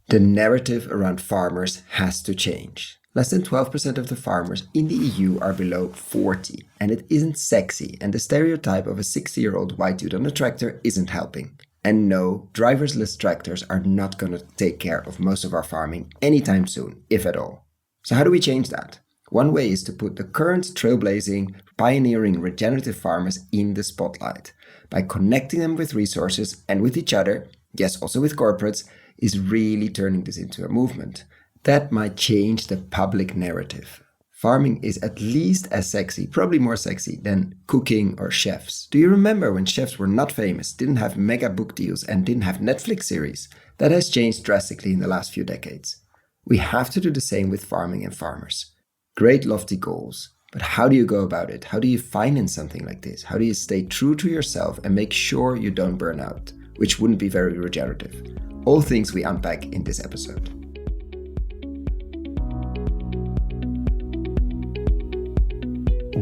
The narrative around farmers has to change. Less than 12% of the farmers in the EU are below 40, and it isn't sexy, and the stereotype of a 60-year-old white dude on a tractor isn't helping. And no, driverless tractors are not going to take care of most of our farming anytime soon, if at all. So how do we change that? One way is to put the current trailblazing, pioneering regenerative farmers in the spotlight. By connecting them with resources and with each other, yes, also with corporates, is really turning this into a movement. That might change the public narrative. Farming is at least as sexy, probably more sexy than cooking or chefs. Do you remember when chefs were not famous, didn't have mega book deals, and didn't have Netflix series? That has changed drastically in the last few decades. We have to do the same with farming and farmers. Great lofty goals, but how do you go about it? How do you finance something like this? How do you stay true to yourself and make sure you don't burn out, which wouldn't be very regenerative? All things we unpack in this episode.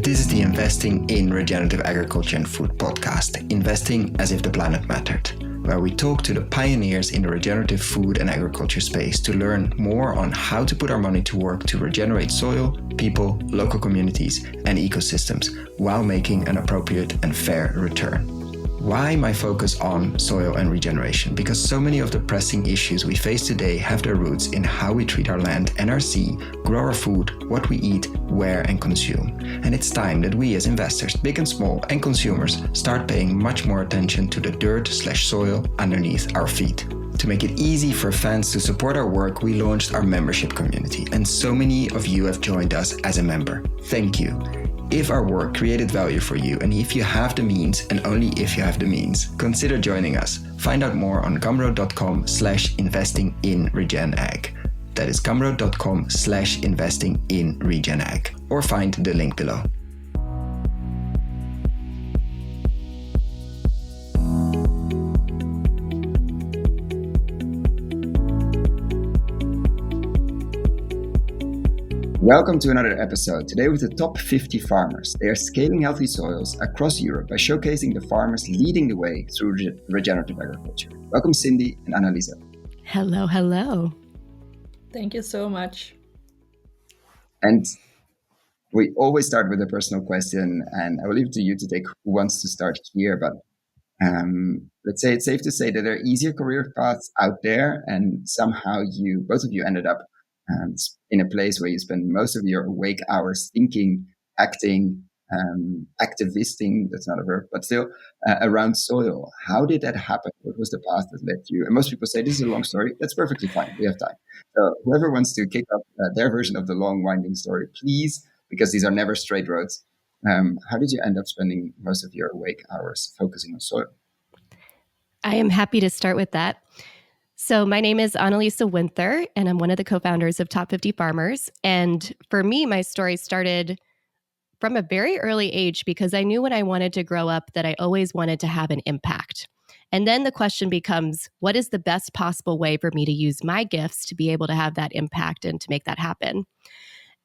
This is the Investing in Regenerative Agriculture and Food podcast, Investing as if the planet mattered, where we talk to the pioneers in the regenerative food and agriculture space to learn more on how to put our money to work to regenerate soil, people, local communities, and ecosystems while making an appropriate and fair return. Why my focus on soil and regeneration? Because so many of the pressing issues we face today have their roots in how we treat our land and our sea, grow our food, what we eat, where and consume. And it's time that we as investors, big and small, and consumers start paying much more attention to the dirt/soil underneath our feet. To make it easy for fans to support our work, we launched our membership community, and so many of you have joined us as a member. Thank you. If our work created value for you, and if you have the means, and only if you have the means, consider joining us. Find out more on gumroad.com/investing-in-regen-ag. That is gumroad.com/investing-in-regen-ag, or find the link below. Welcome to another episode, today with the top 50 farmers. They are scaling healthy soils across Europe by showcasing the farmers leading the way through regenerative agriculture. Welcome Cindie and Analisa. Hello, hello. Thank you so much. And we always start with a personal question, and I will leave it to you to take who wants to start here. But let's say it's safe to say that there are easier career paths out there, and somehow both of you ended up in a place where you spend most of your awake hours thinking, acting, activisting, that's not a verb, but still around soil. How did that happen? What was the path that led you? And most people say this is a long story. That's perfectly fine. We have time. So whoever wants to kick up their version of the long winding story, please, because these are never straight roads. How did you end up spending most of your awake hours focusing on soil? I am happy to start with that. So my name is Analisa Winther, and I'm one of the co-founders of Top 50 Farmers. And for me, my story started from a very early age because I knew when I wanted to grow up that I always wanted to have an impact. And then the question becomes, what is the best possible way for me to use my gifts to be able to have that impact and to make that happen?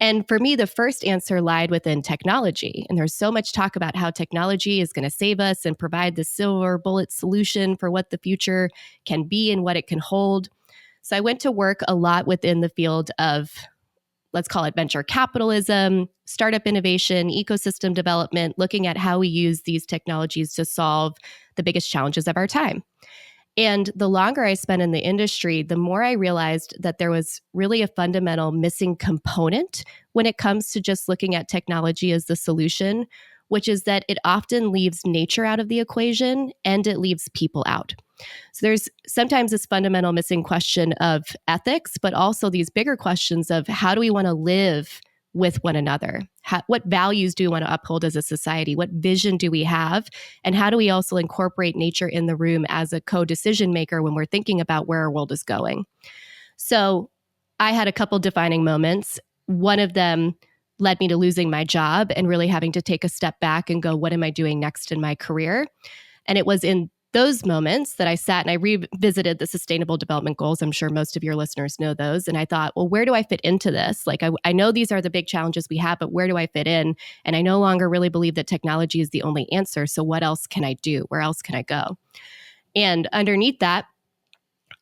And for me, the first answer lied within technology. And there's so much talk about how technology is going to save us and provide the silver bullet solution for what the future can be and what it can hold. So I went to work a lot within the field of, let's call it venture capitalism, startup innovation, ecosystem development, looking at how we use these technologies to solve the biggest challenges of our time. And the longer I spent in the industry, the more I realized that there was really a fundamental missing component when it comes to just looking at technology as the solution, which is that it often leaves nature out of the equation and it leaves people out. So there's sometimes this fundamental missing question of ethics, but also these bigger questions of how do we want to live with one another? What values do we want to uphold as a society? What vision do we have? And how do we also incorporate nature in the room as a co-decision maker when we're thinking about where our world is going? So I had a couple defining moments. One of them led me to losing my job and really having to take a step back and go, what am I doing next in my career? And it was in those moments that I sat and I revisited the Sustainable Development Goals. I'm sure most of your listeners know those. And I thought, well, where do I fit into this? Like, I know these are the big challenges we have, but where do I fit in? And I no longer really believe that technology is the only answer. So what else can I do? Where else can I go? And underneath that,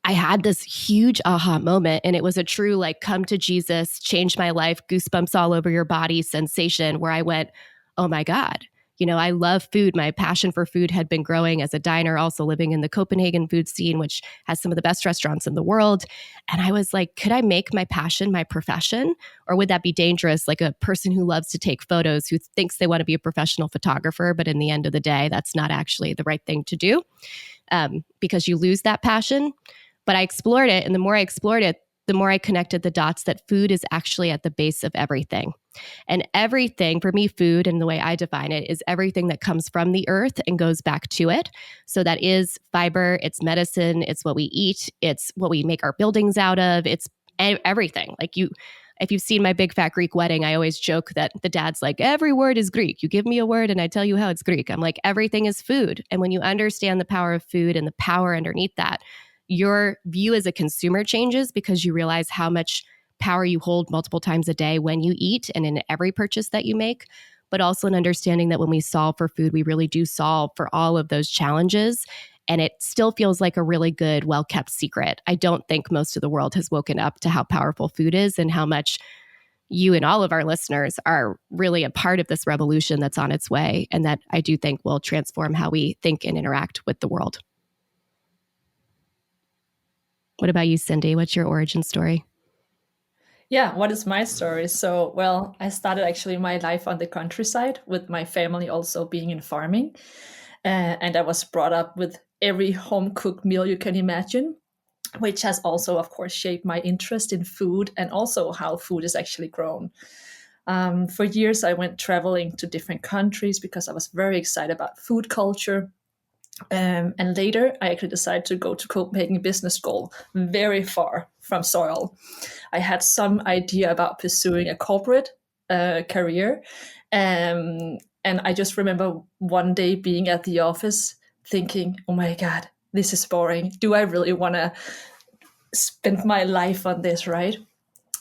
I had this huge aha moment, and it was a true like come to Jesus, change my life, goosebumps all over your body sensation where I went, oh my God, I love food. My passion for food had been growing as a diner, also living in the Copenhagen food scene, which has some of the best restaurants in the world. And I was like, could I make my passion my profession? Or would that be dangerous? Like a person who loves to take photos, who thinks they want to be a professional photographer, but in the end of the day, that's not actually the right thing to do, because you lose that passion. But I explored it. And the more I explored it, the more I connected the dots that food is actually at the base of everything. And everything, for me, food, and the way I define it, is everything that comes from the earth and goes back to it. So that is fiber, it's medicine, it's what we eat, it's what we make our buildings out of, it's everything. Like if you've seen my big fat Greek wedding, I always joke that the dad's like, every word is Greek. You give me a word and I tell you how it's Greek. I'm like, everything is food. And when you understand the power of food and the power underneath that, your view as a consumer changes, because you realize how much power you hold multiple times a day when you eat and in every purchase that you make, but also an understanding that when we solve for food, we really do solve for all of those challenges. And it still feels like a really good, well-kept secret. I don't think most of the world has woken up to how powerful food is and how much you and all of our listeners are really a part of this revolution that's on its way, and that I do think will transform how we think and interact with the world. What about you, Cindie? What's your origin story? Yeah, what is my story? So, well, I started actually my life on the countryside with my family also being in farming. And I was brought up with every home cooked meal you can imagine, which has also, of course, shaped my interest in food and also how food is actually grown. For years, I went traveling to different countries because I was very excited about food culture. And later, I actually decided to go to Copenhagen Business School, very far from soil. I had some idea about pursuing a corporate career. And I just remember one day being at the office thinking, oh my God, this is boring. Do I really want to spend my life on this, right?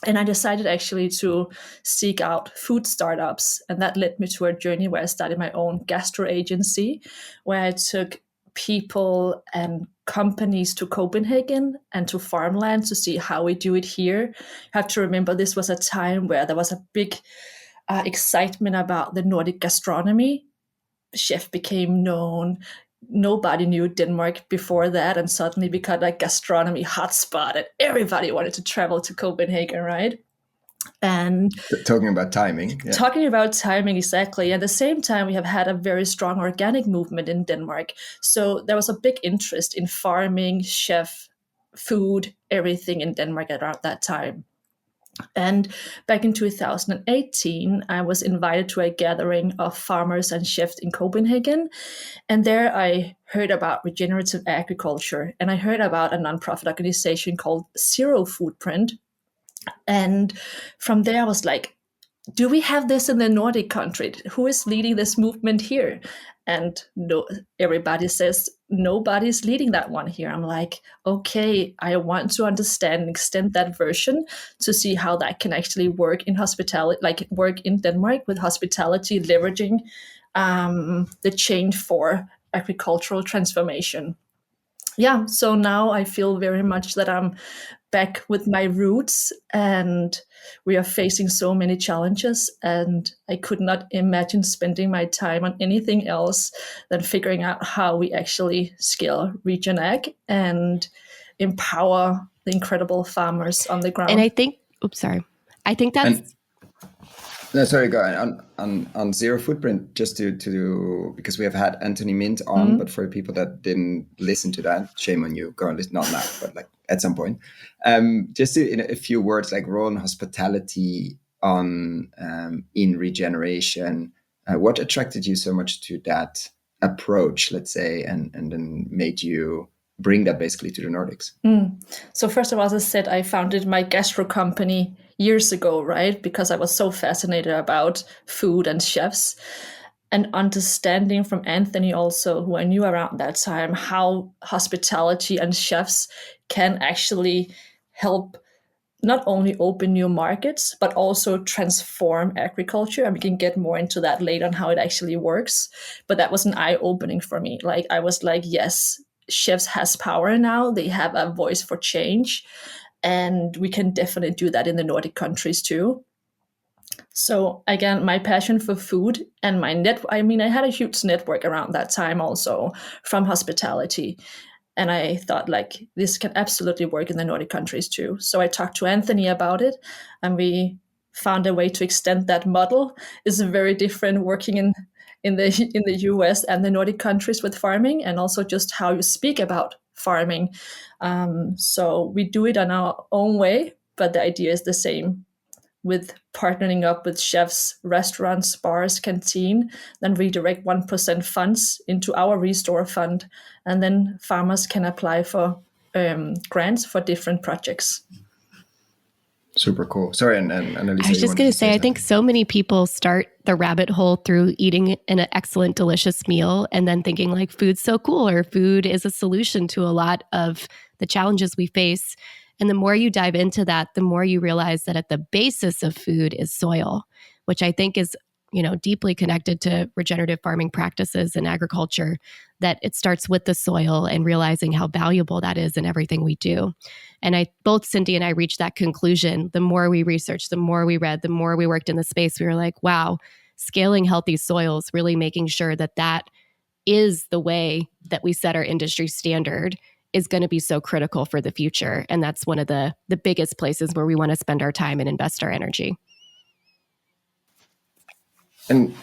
And I decided actually to seek out food startups. And that led me to a journey where I started my own gastro agency, where I took people and companies to Copenhagen and to farmland to see how we do it here. You have to remember this was a time where there was a big excitement about the Nordic gastronomy. Chef became known. Nobody knew Denmark before that, and suddenly became a gastronomy hotspot, and everybody wanted to travel to Copenhagen, right? And talking about timing. Yeah. Talking about timing, exactly. At the same time, we have had a very strong organic movement in Denmark. So there was a big interest in farming, chef, food, everything in Denmark around that time. And back in 2018, I was invited to a gathering of farmers and chefs in Copenhagen. And there I heard about regenerative agriculture. And I heard about a nonprofit organization called Zero Footprint. And from there, I was like, do we have this in the Nordic country? Who is leading this movement here? And no, everybody says nobody's leading that one here. I'm like, okay, I want to understand and extend that version to see how that can actually work in hospitality, like work in Denmark with hospitality, leveraging the change for agricultural transformation. Yeah, so now I feel very much that I'm back with my roots, and we are facing so many challenges, and I could not imagine spending my time on anything else than figuring out how we actually scale Regen Ag and empower the incredible farmers on the ground. And I think, I think that's... No, sorry, go on Zero Footprint, just to because we have had Anthony Mint on, but for people that didn't listen to that, shame on you. Go and listen, not now, but like at some point. Just in a few words, like role and hospitality on in regeneration. What attracted you so much to that approach, let's say, and then made you bring that basically to the Nordics? So first of all, as I said, I founded my gastro company years ago, right? Because I was so fascinated about food and chefs, and understanding from Anthony also, who I knew around that time, how hospitality and chefs can actually help not only open new markets, but also transform agriculture. And we can get more into that later on how it actually works. But that was an eye-opening for me. Like I was like, yes, chefs has power now. They have a voice for change, and we can definitely do that in the Nordic countries too. So again, my passion for food and my I had a huge network around that time also from hospitality. And I thought like this can absolutely work in the Nordic countries too. So I talked to Anthony about it, and we found a way to extend that model. It's very different working in the US and the Nordic countries with farming, and also just how you speak about farming. So we do it on our own way, but the idea is the same, with partnering up with chefs, restaurants, bars, canteen, then redirect 1% funds into our Restore Fund, and then farmers can apply for grants for different projects. Super cool. Sorry, and Analisa, I was just going to say, I think so many people start the rabbit hole through eating an excellent, delicious meal and then thinking like food's so cool, or food is a solution to a lot of the challenges we face. And the more you dive into that, the more you realize that at the basis of food is soil, which I think is, deeply connected to regenerative farming practices and agriculture, that it starts with the soil and realizing how valuable that is in everything we do. And both Cindie and I reached that conclusion. The more we researched, the more we read, the more we worked in the space, we were like, wow, scaling healthy soils, really making sure that that is the way that we set our industry standard, is going to be so critical for the future. And that's one of the biggest places where we want to spend our time and invest our energy. And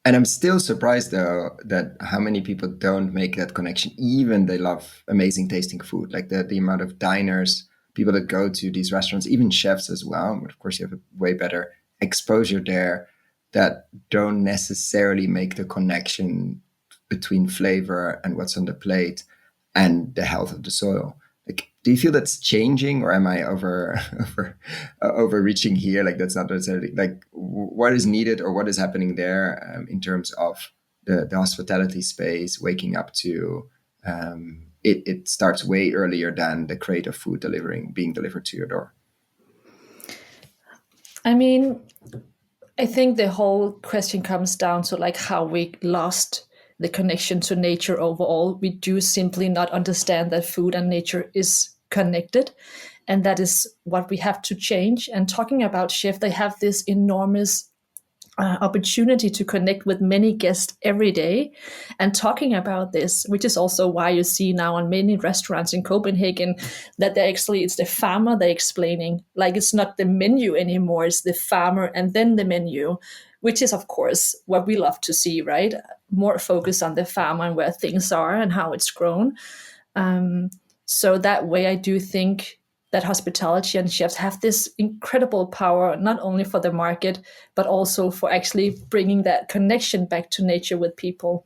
I'm still surprised though that how many people don't make that connection, even they love amazing tasting food, like the amount of diners, people that go to these restaurants, even chefs as well. But of course you have a way better exposure there, that don't necessarily make the connection between flavor and what's on the plate and the health of the soil. Like, do you feel that's changing, or am I overreaching here? Like, that's not necessarily like what is needed or what is happening there in terms of the hospitality space waking up to it starts way earlier than the crate of food being delivered to your door. I mean, I think the whole question comes down to like how we lost the connection to nature overall. We do simply not understand that food and nature is connected, and that is what we have to change. And talking about chef, they have this enormous opportunity to connect with many guests every day and talking about this, which is also why you see now on many restaurants in Copenhagen that it's the farmer they're explaining. Like, it's not the menu anymore, it's the farmer and then the menu, which is of course what we love to see, right? More focus on the farmer and where things are and how it's grown. So that way I do think that hospitality and chefs have this incredible power, not only for the market, but also for actually bringing that connection back to nature with people.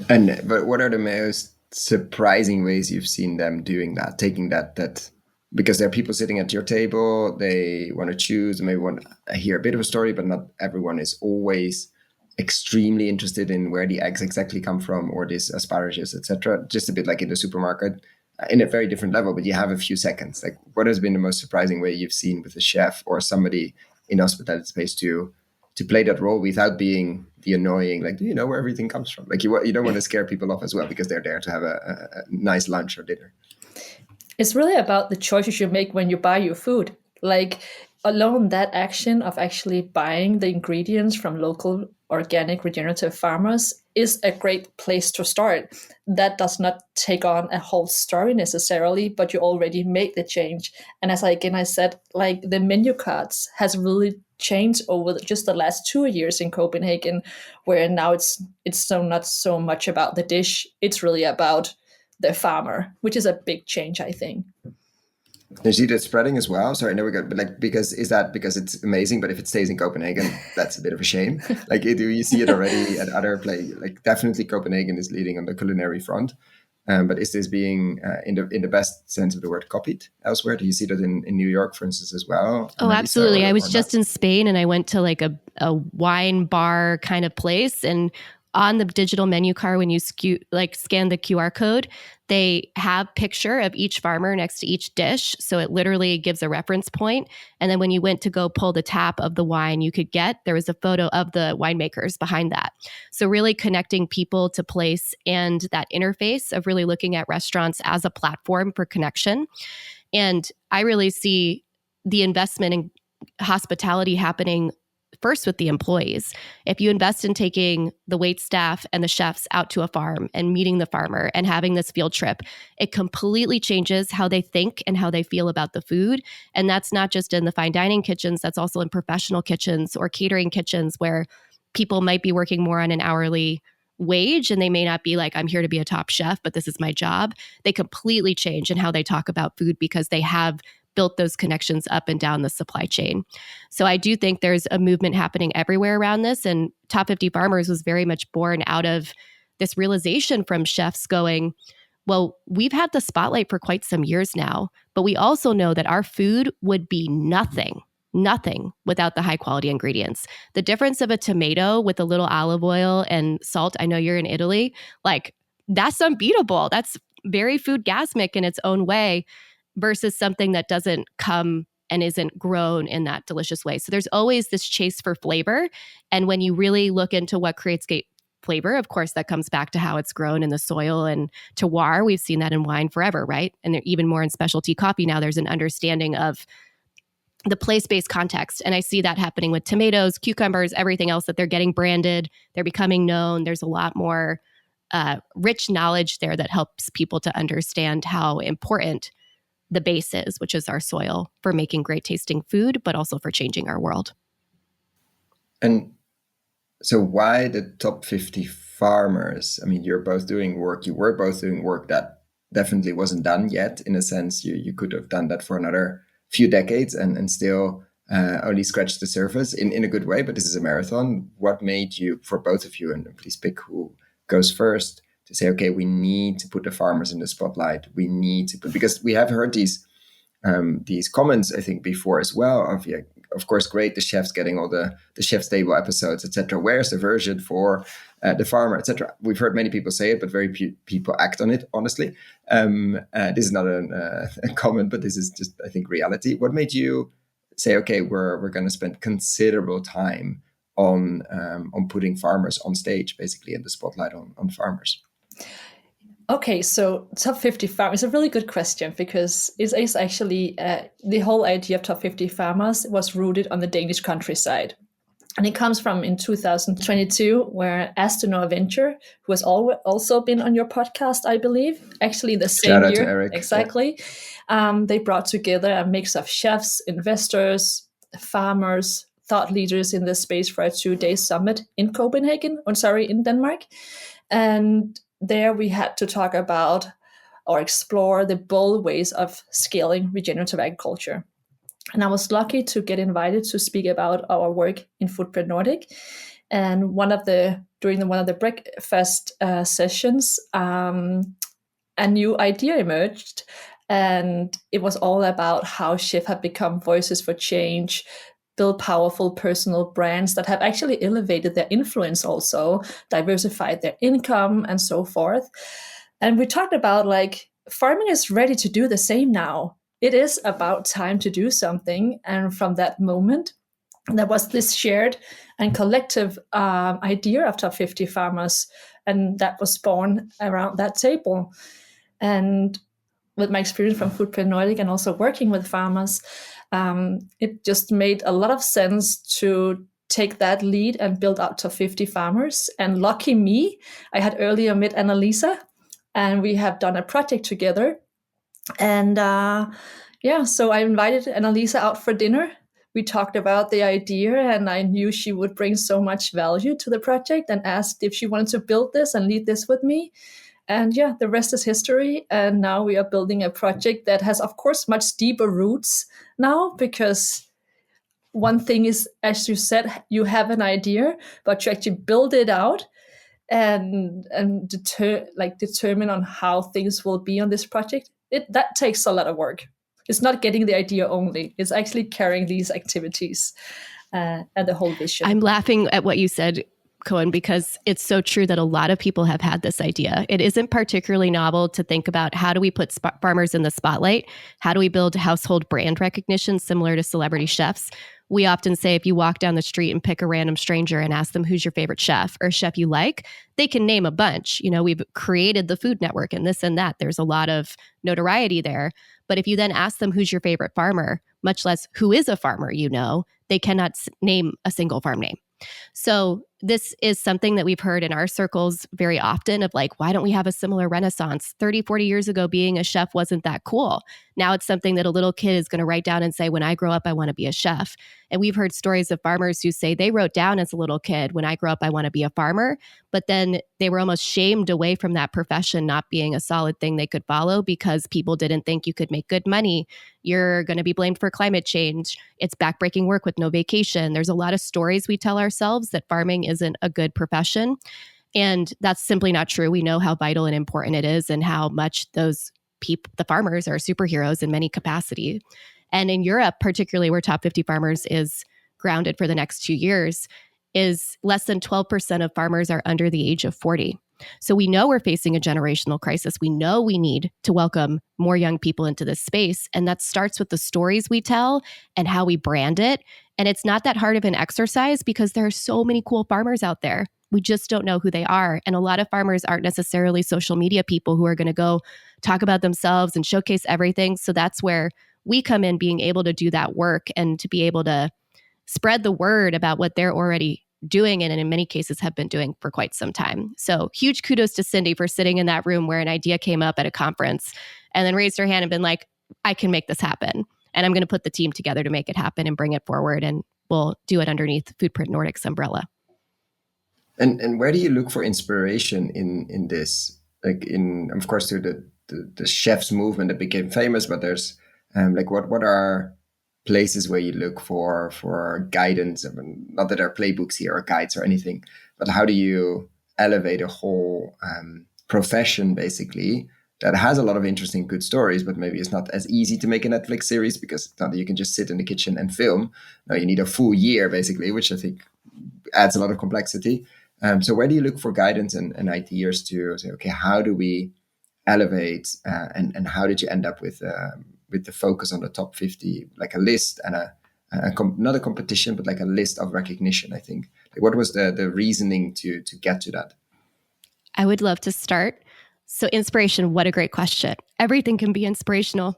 But what are the most surprising ways you've seen them doing that, taking that because there are people sitting at your table, they want to choose, maybe want to hear a bit of a story, but not everyone is always extremely interested in where the eggs exactly come from or this asparagus, etc. Just a bit like in the supermarket, in a very different level, but you have a few seconds. Like, what has been the most surprising way you've seen with a chef or somebody in the hospitality space to play that role without being the annoying, like, do you know where everything comes from? Like, you don't want to scare people off as well, because they're there to have a nice lunch or dinner. It's really about the choices you make when you buy your food. Like, alone that action of actually buying the ingredients from local organic regenerative farmers is a great place to start. That does not take on a whole story necessarily, but you already make the change. And as I said, like, the menu cards has really changed over just the last 2 years in Copenhagen, where now it's so not so much about the dish, it's really about the farmer, which is a big change, I think. You see that spreading as well? Sorry, no, we got, but like, because it's amazing, but if it stays in Copenhagen, that's a bit of a shame. Like, do you see it already at other places? Like, definitely Copenhagen is leading on the culinary front. But is this being, in the best sense of the word, copied elsewhere? Do you see that in New York, for instance, as well? Oh, absolutely. I was just in Spain and I went to like a wine bar kind of place, and on the digital menu card, when you scan the QR code, they have picture of each farmer next to each dish. So it literally gives a reference point. And then when you went to go pull the tap of the wine you could get, there was a photo of the winemakers behind that. So really connecting people to place and that interface of really looking at restaurants as a platform for connection. And I really see the investment in hospitality happening first with the employees. If you invest in taking the wait staff and the chefs out to a farm and meeting the farmer and having this field trip, it completely changes how they think and how they feel about the food. And that's not just in the fine dining kitchens, that's also in professional kitchens or catering kitchens where people might be working more on an hourly wage and they may not be like, I'm here to be a top chef, but this is my job. They completely change in how they talk about food because they have built those connections up and down the supply chain. So I do think there's a movement happening everywhere around this. And Top 50 Farmers was very much born out of this realization from chefs going, well, we've had the spotlight for quite some years now, but we also know that our food would be nothing without the high quality ingredients. The difference of a tomato with a little olive oil and salt, I know you're in Italy, like that's unbeatable. That's very foodgasmic in its own way, versus something that doesn't come and isn't grown in that delicious way. So there's always this chase for flavor. And when you really look into what creates great flavor, of course, that comes back to how it's grown in the soil and terroir. We've seen that in wine forever, right? And they're even more in specialty coffee now. There's an understanding of the place-based context. And I see that happening with tomatoes, cucumbers, everything else that they're getting branded. They're becoming known. There's a lot more rich knowledge there that helps people to understand how important the base is, which is our soil, for making great tasting food, but also for changing our world. And so why the top 50 farmers? I mean, you were both doing work that definitely wasn't done yet. In a sense, you could have done that for another few decades and still only scratch the surface in a good way. But this is a marathon. What made you, for both of you, and please pick who goes first, to say, okay, we need to put the farmers in the spotlight. We need to put, because we have heard these comments, I think, before as well of, yeah, of course, great, the chefs getting all the chef's table episodes, etc. Where's the version for the farmer, etc. We've heard many people say it, but very few people act on it, honestly. This is not a comment, but this is just, I think, reality. What made you say, okay, we're going to spend considerable time on putting farmers on stage, basically, in the spotlight on farmers? Okay, so top 50 farmers is a really good question, because it is actually the whole idea of top 50 farmers was rooted on the Danish countryside. And it comes from in 2022, where Aston Venture, who has also been on your podcast, I believe, actually the same Shout year. out to Eric. Exactly. Yeah. They brought together a mix of chefs, investors, farmers, thought leaders in this space for a 2-day summit in in Denmark. And there we had to talk about or explore the bold ways of scaling regenerative agriculture. And I was lucky to get invited to speak about our work in Footprint Nordic. And during one of the breakfast sessions, a new idea emerged. And it was all about how chefs have become voices for change, build powerful personal brands that have actually elevated their influence, also diversified their income and so forth. And we talked about, like, farming is ready to do the same now. It is about time to do something. And from that moment, there was this shared and collective idea of top 50 farmers. And that was born around that table. And with my experience from Footprint Nordic and also working with farmers, it just made a lot of sense to take that lead and build out top 50 farmers. And lucky me, I had earlier met Analisa, and we have done a project together. And so I invited Analisa out for dinner. We talked about the idea, and I knew she would bring so much value to the project, and asked if she wanted to build this and lead this with me. And yeah, the rest is history. And now we are building a project that has, of course, much deeper roots now, because one thing is, as you said, you have an idea, but you actually build it out and determine on how things will be on this project. That takes a lot of work. It's not getting the idea only. It's actually carrying these activities and the whole vision. I'm laughing at what you said, Cohen, because it's so true that a lot of people have had this idea. It isn't particularly novel to think about how do we put farmers in the spotlight? How do we build household brand recognition similar to celebrity chefs? We often say if you walk down the street and pick a random stranger and ask them who's your favorite chef or chef you like, they can name a bunch. We've created the Food Network and this and that. There's a lot of notoriety there. But if you then ask them who's your favorite farmer, much less who is a farmer, they cannot name a single farm name. So this is something that we've heard in our circles very often of like, why don't we have a similar renaissance? 30, 40 years ago, being a chef wasn't that cool. Now it's something that a little kid is going to write down and say, when I grow up, I want to be a chef. And we've heard stories of farmers who say they wrote down as a little kid, when I grow up, I want to be a farmer. But then they were almost shamed away from that profession not being a solid thing they could follow because people didn't think you could make good money. You're going to be blamed for climate change. It's backbreaking work with no vacation. There's a lot of stories we tell ourselves that farming isn't a good profession. And that's simply not true. We know how vital and important it is and how much those people, the farmers, are superheroes in many capacity. And in Europe, particularly where Top 50 Farmers is grounded for the next 2 years, is less than 12% of farmers are under the age of 40. So we know we're facing a generational crisis. We know we need to welcome more young people into this space. And that starts with the stories we tell and how we brand it. And it's not that hard of an exercise because there are so many cool farmers out there. We just don't know who they are. And a lot of farmers aren't necessarily social media people who are going to go talk about themselves and showcase everything. So that's where we come in, being able to do that work and to be able to spread the word about what they're already doing and in many cases have been doing for quite some time. So huge kudos to Cindie for sitting in that room where an idea came up at a conference and then raised her hand and been like, I can make this happen. And I'm going to put the team together to make it happen and bring it forward. And we'll do it underneath Foodprint Nordic's umbrella. And where do you look for inspiration in this? Like of course, through the chefs movement that became famous, but there's what are places where you look for guidance? I mean, not that there are playbooks here or guides or anything, but how do you elevate a whole profession basically that has a lot of interesting, good stories, but maybe it's not as easy to make a Netflix series because it's not that you can just sit in the kitchen and film. No, you need a full year basically, which I think adds a lot of complexity. So where do you look for guidance and ideas to say, okay, how do we elevate and how did you end up with the focus on the top 50, like a list and not a competition, but like a list of recognition, I think. Like what was the reasoning to get to that? I would love to start. So inspiration, what a great question. Everything can be inspirational.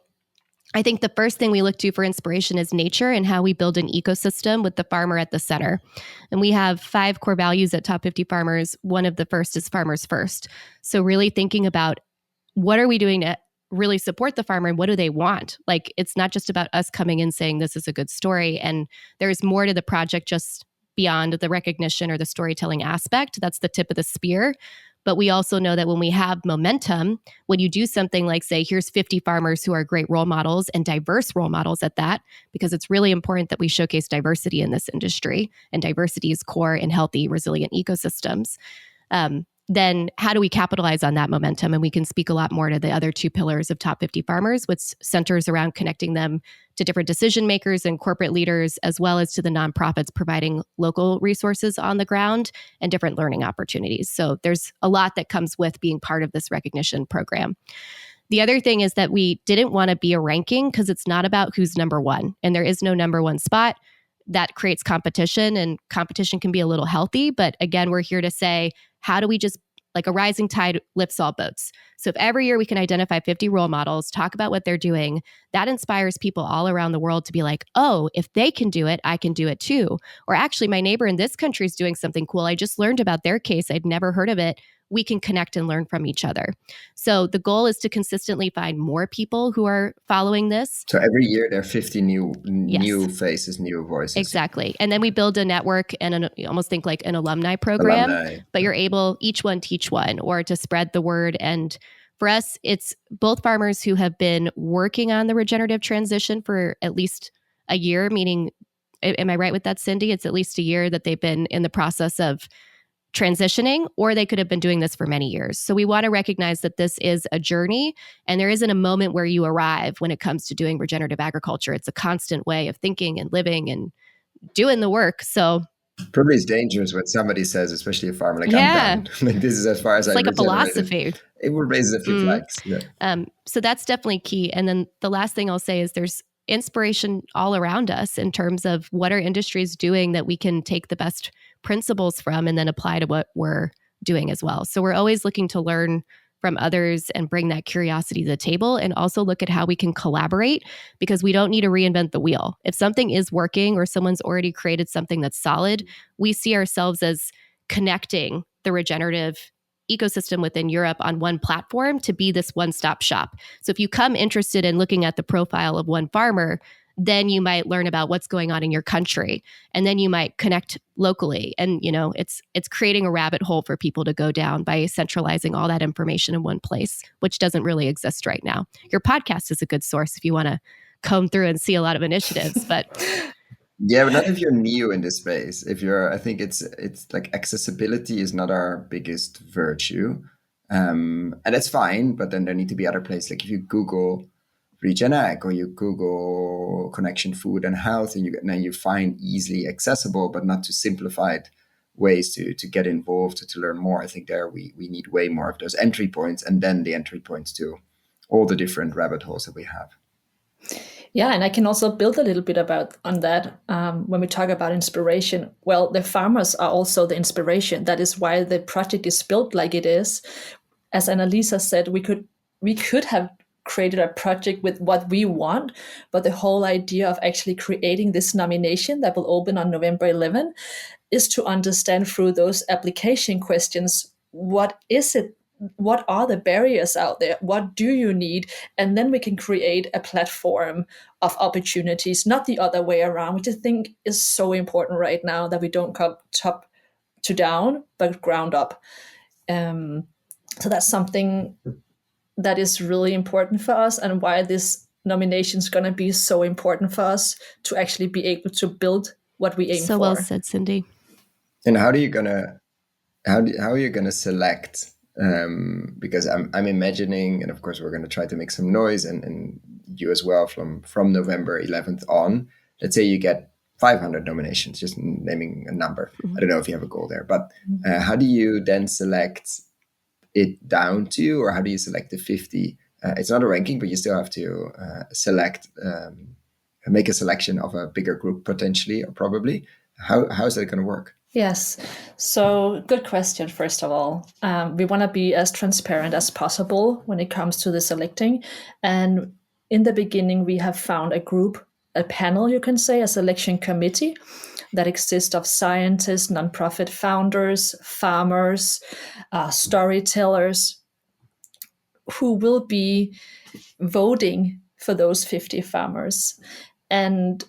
I think the first thing we look to for inspiration is nature and how we build an ecosystem with the farmer at the center. And we have 5 core values at Top 50 Farmers. One of the first is farmers first. So really thinking about what are we doing to really support the farmer and what do they want? Like, it's not just about us coming in saying this is a good story. And there's more to the project just beyond the recognition or the storytelling aspect. That's the tip of the spear. But we also know that when we have momentum, when you do something like say, here's 50 farmers who are great role models and diverse role models at that, because it's really important that we showcase diversity in this industry, and diversity is core in healthy, resilient ecosystems. Then how do we capitalize on that momentum? And we can speak a lot more to the other 2 pillars of Top 50 Farmers, which centers around connecting them to different decision makers and corporate leaders, as well as to the nonprofits providing local resources on the ground and different learning opportunities. So there's a lot that comes with being part of this recognition program. The other thing is that we didn't want to be a ranking because it's not about who's number one, and there is no number one spot. That creates competition, and competition can be a little healthy. But again, we're here to say, how do we just, like a rising tide lifts all boats. So if every year we can identify 50 role models, talk about what they're doing, that inspires people all around the world to be like, oh, if they can do it, I can do it too. Or actually, my neighbor in this country is doing something cool. I just learned about their case. I'd never heard of it. We can connect and learn from each other. So the goal is to consistently find more people who are following this. So every year there are 50 new faces, new voices. Exactly. And then we build a network and you almost think like an alumni program, but you're able, each one teach one, or to spread the word. And for us, it's both farmers who have been working on the regenerative transition for at least a year, meaning, am I right with that, Cindie? It's at least a year that they've been in the process of transitioning, or they could have been doing this for many years. So we want to recognize that this is a journey, and there isn't a moment where you arrive when it comes to doing regenerative agriculture. It's a constant way of thinking and living and doing the work. So Probably it's dangerous when somebody says, especially a farmer, like, I'm Yeah. done. Like, this is as far as It's I like a regenerated. philosophy. It will raise a few flags. Yeah. So that's definitely key. And then the last thing I'll say is there's inspiration all around us in terms of what our industry is doing that we can take the best principles from and then apply to what we're doing as well. So we're always looking to learn from others and bring that curiosity to the table, and also look at how we can collaborate, because we don't need to reinvent the wheel. If something is working or someone's already created something that's solid, we see ourselves as connecting the regenerative ecosystem within Europe on one platform to be this one-stop shop. So if you come interested in looking at the profile of one farmer, then you might learn about what's going on in your country, and then you might connect locally. And it's creating a rabbit hole for people to go down by centralizing all that information in one place, which doesn't really exist right now. Your podcast is a good source if you want to comb through and see a lot of initiatives, but Yeah, but not if you're new in this space. I think it's like accessibility is not our biggest virtue, and that's fine. But then there need to be other places. Like if you Google Regenerative or you Google connection food and health, and then you find easily accessible but not too simplified ways to get involved, to learn more. I think there we need way more of those entry points, and then the entry points to all the different rabbit holes that we have. Yeah, and I can also build a little bit on that when we talk about inspiration. Well, the farmers are also the inspiration. That is why the project is built like it is. As Analisa said, we could have created a project with what we want, but the whole idea of actually creating this nomination that will open on November 11 is to understand through those application questions, what is it? What are the barriers out there? What do you need? And then we can create a platform of opportunities, not the other way around, which I think is so important right now, that we don't come top to down, but ground up. So that's something that is really important for us, and why this nomination is going to be so important for us to actually be able to build what we aim for. So well said, Cindie. And how are you gonna select? Because I'm imagining, and of course we're going to try to make some noise, and you as well, from November 11th on. Let's say you get 500 nominations, just naming a number. Mm-hmm. I don't know if you have a goal there, but how do you then select it down to, or how do you select the 50? It's not a ranking, but you still have to make a selection of a bigger group potentially, or probably. How is that going to work? Yes. So good question, first of all. We want to be as transparent as possible when it comes to the selecting. And in the beginning, we have found a panel, you can say, a selection committee that exists of scientists, nonprofit founders, farmers, storytellers, who will be voting for those 50 farmers. And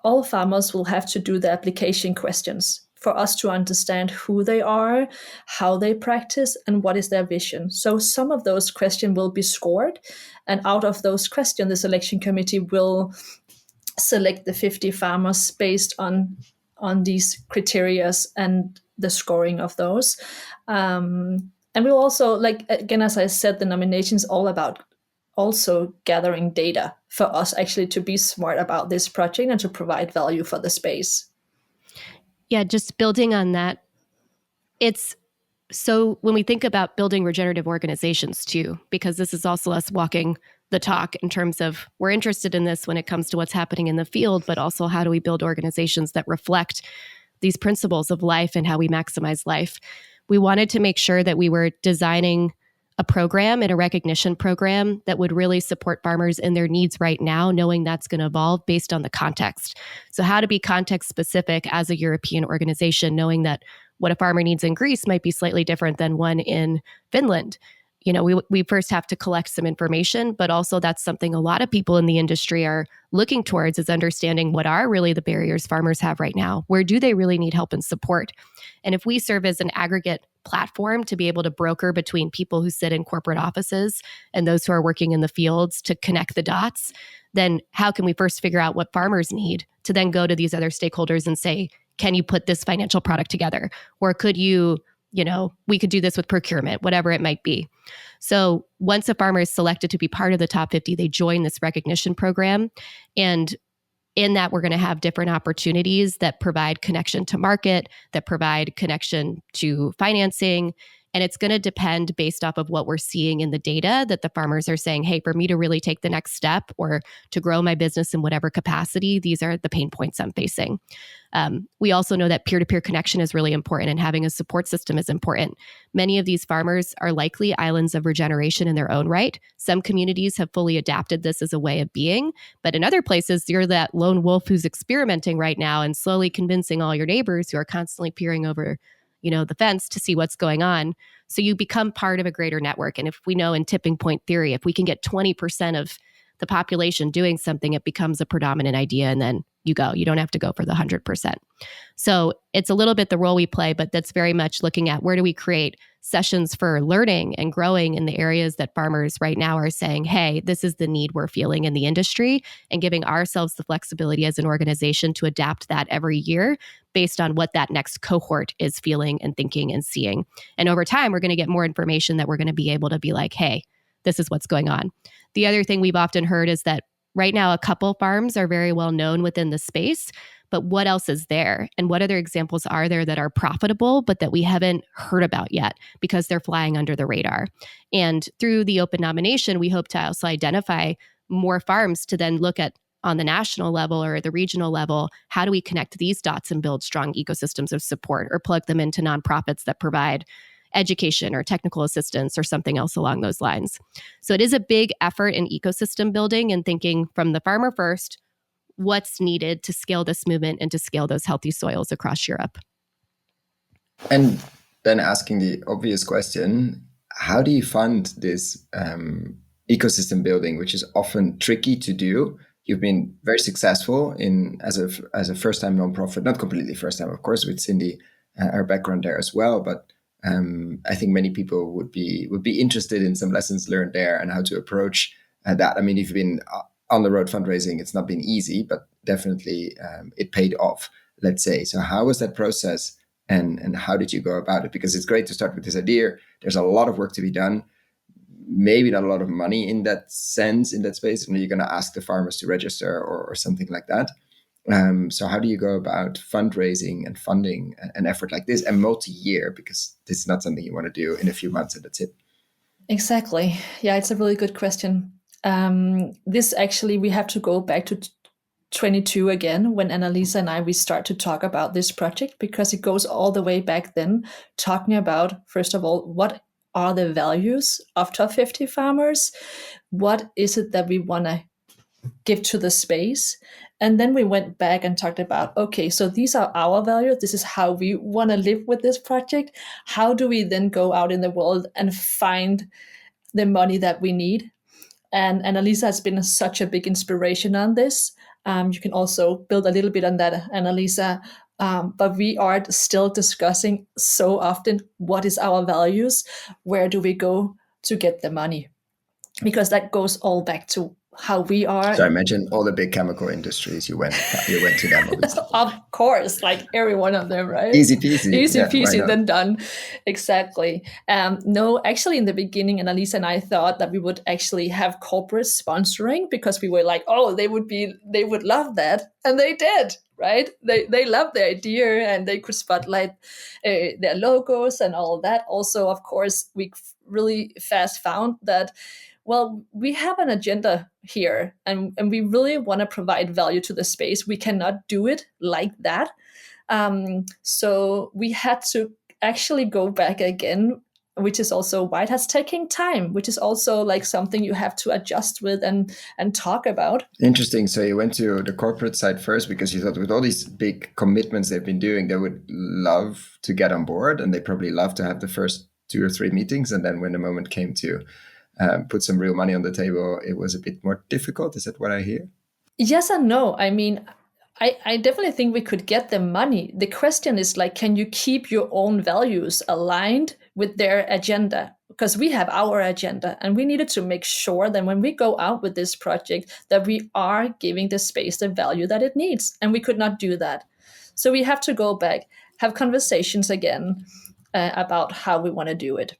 all farmers will have to do the application questions for us to understand who they are, how they practice, and what is their vision. So some of those questions will be scored, and out of those questions, the selection committee will select the 50 farmers based on these criteria and the scoring of those. And we'll also, like, again, as I said, the nomination is all about also gathering data for us actually to be smart about this project and to provide value for the space. Yeah, just building on that. It's so when we think about building regenerative organizations too, because this is also us walking the talk in terms of we're interested in this when it comes to what's happening in the field, but also how do we build organizations that reflect these principles of life and how we maximize life. We wanted to make sure that we were designing a program and a recognition program that would really support farmers in their needs right now, knowing that's going to evolve based on the context. So how to be context specific as a European organization, knowing that what a farmer needs in Greece might be slightly different than one in Finland. We first have to collect some information, but also that's something a lot of people in the industry are looking towards, is understanding what are really the barriers farmers have right now. Where do they really need help and support? And if we serve as an aggregate platform to be able to broker between people who sit in corporate offices and those who are working in the fields to connect the dots, then how can we first figure out what farmers need to then go to these other stakeholders and say, can you put this financial product together? Or could you, we could do this with procurement, whatever it might be. So once a farmer is selected to be part of the top 50, they join this recognition program. And in that we're going to have different opportunities that provide connection to market, that provide connection to financing. And it's going to depend based off of what we're seeing in the data that the farmers are saying, hey, for me to really take the next step or to grow my business in whatever capacity, these are the pain points I'm facing. We also know that peer-to-peer connection is really important and having a support system is important. Many of these farmers are likely islands of regeneration in their own right. Some communities have fully adapted this as a way of being, but in other places, you're that lone wolf who's experimenting right now and slowly convincing all your neighbors who are constantly peering over the fence to see what's going on. So you become part of a greater network. And if we know in tipping point theory, if we can get 20% of the population doing something, it becomes a predominant idea. And then you don't have to go for the 100%. So it's a little bit the role we play, but that's very much looking at where do we create sessions for learning and growing in the areas that farmers right now are saying, hey, this is the need we're feeling in the industry, and giving ourselves the flexibility as an organization to adapt that every year based on what that next cohort is feeling and thinking and seeing. And over time, we're going to get more information that we're going to be able to be like, hey, this is what's going on. The other thing we've often heard is that right now, a couple farms are very well known within the space, but what else is there? And what other examples are there that are profitable, but that we haven't heard about yet because they're flying under the radar? And through the open nomination, we hope to also identify more farms to then look at on the national level or the regional level, how do we connect these dots and build strong ecosystems of support or plug them into nonprofits that provide education or technical assistance or something else along those lines. So it is a big effort in ecosystem building and thinking from the farmer first, what's needed to scale this movement and to scale those healthy soils across Europe. And then asking the obvious question, how do you fund this ecosystem building, which is often tricky to do? You've been very successful as a first-time nonprofit, not completely first-time, of course, with Cindie, our background there as well, but I think many people would be interested in some lessons learned there and how to approach that. I mean, if you've been on the road fundraising, it's not been easy, but definitely it paid off, let's say. So how was that process and how did you go about it? Because it's great to start with this idea. There's a lot of work to be done, maybe not a lot of money in that sense, in that space. And you're going to ask the farmers to register or something like that. So how do you go about fundraising and funding an effort like this and multi-year? Because this is not something you want to do in a few months and that's it. Exactly. Yeah, it's a really good question. This actually, we have to go back to 22 again, when Analisa and we start to talk about this project, because it goes all the way back then, talking about, first of all, what are the values of top 50 farmers? What is it that we want to give to the space? And then we went back and talked about, okay, so these are our values. This is how we want to live with this project. How do we then go out in the world and find the money that we need? And Analisa has been such a big inspiration on this. You can also build a little bit on that, Analisa. But we are still discussing so often, what is our values? Where do we go to get the money? Because that goes all back to how we are. So I imagine all the big chemical industries, you went to them. Obviously. Of course, like every one of them, right? Easy peasy. Easy peasy, then done. Exactly. No, actually in the beginning, Analisa and I thought that we would actually have corporate sponsoring, because we were like, oh, they would love that. And they did, right? They loved the idea and they could spotlight their logos and all of that. Also, of course, we really fast found that, well, we have an agenda here and we really want to provide value to the space. We cannot do it like that. So we had to actually go back again, which is also why it has taken time, which is also like something you have to adjust with and talk about. Interesting. So you went to the corporate side first because you thought with all these big commitments they've been doing, they would love to get on board and they probably love to have the first 2 or 3 meetings. And then when the moment came to put some real money on the table, it was a bit more difficult. Is that what I hear? Yes and no. I mean, I definitely think we could get the money. The question is like, can you keep your own values aligned with their agenda? Because we have our agenda and we needed to make sure that when we go out with this project, that we are giving the space the value that it needs. And we could not do that. So we have to go back, have conversations again about how we want to do it.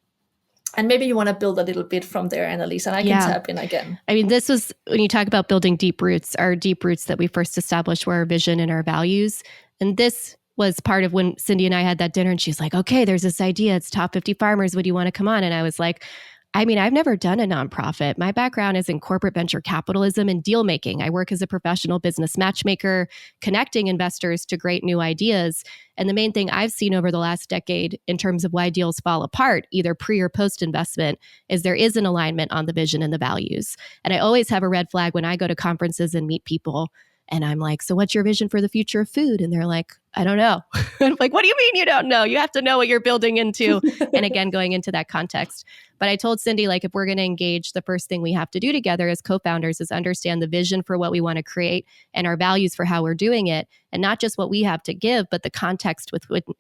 And maybe you want to build a little bit from there, Analisa, and I can tap in again. I mean, this was, when you talk about building deep roots, our deep roots that we first established were our vision and our values. And this was part of when Cindie and I had that dinner, and she's like, okay, there's this idea. It's top 50 farmers. Would you want to come on? And I was like, I mean, I've never done a nonprofit. My background is in corporate venture capitalism and deal making. I work as a professional business matchmaker, connecting investors to great new ideas. And the main thing I've seen over the last decade in terms of why deals fall apart, either pre or post investment, is there is an alignment on the vision and the values. And I always have a red flag when I go to conferences and meet people. And I'm like, so what's your vision for the future of food? And they're like, I don't know. I'm like, what do you mean you don't know? You have to know what you're building into. And again, going into that context. But I told Cindie, like, if we're going to engage, the first thing we have to do together as co-founders is understand the vision for what we want to create and our values for how we're doing it. And not just what we have to give, but the context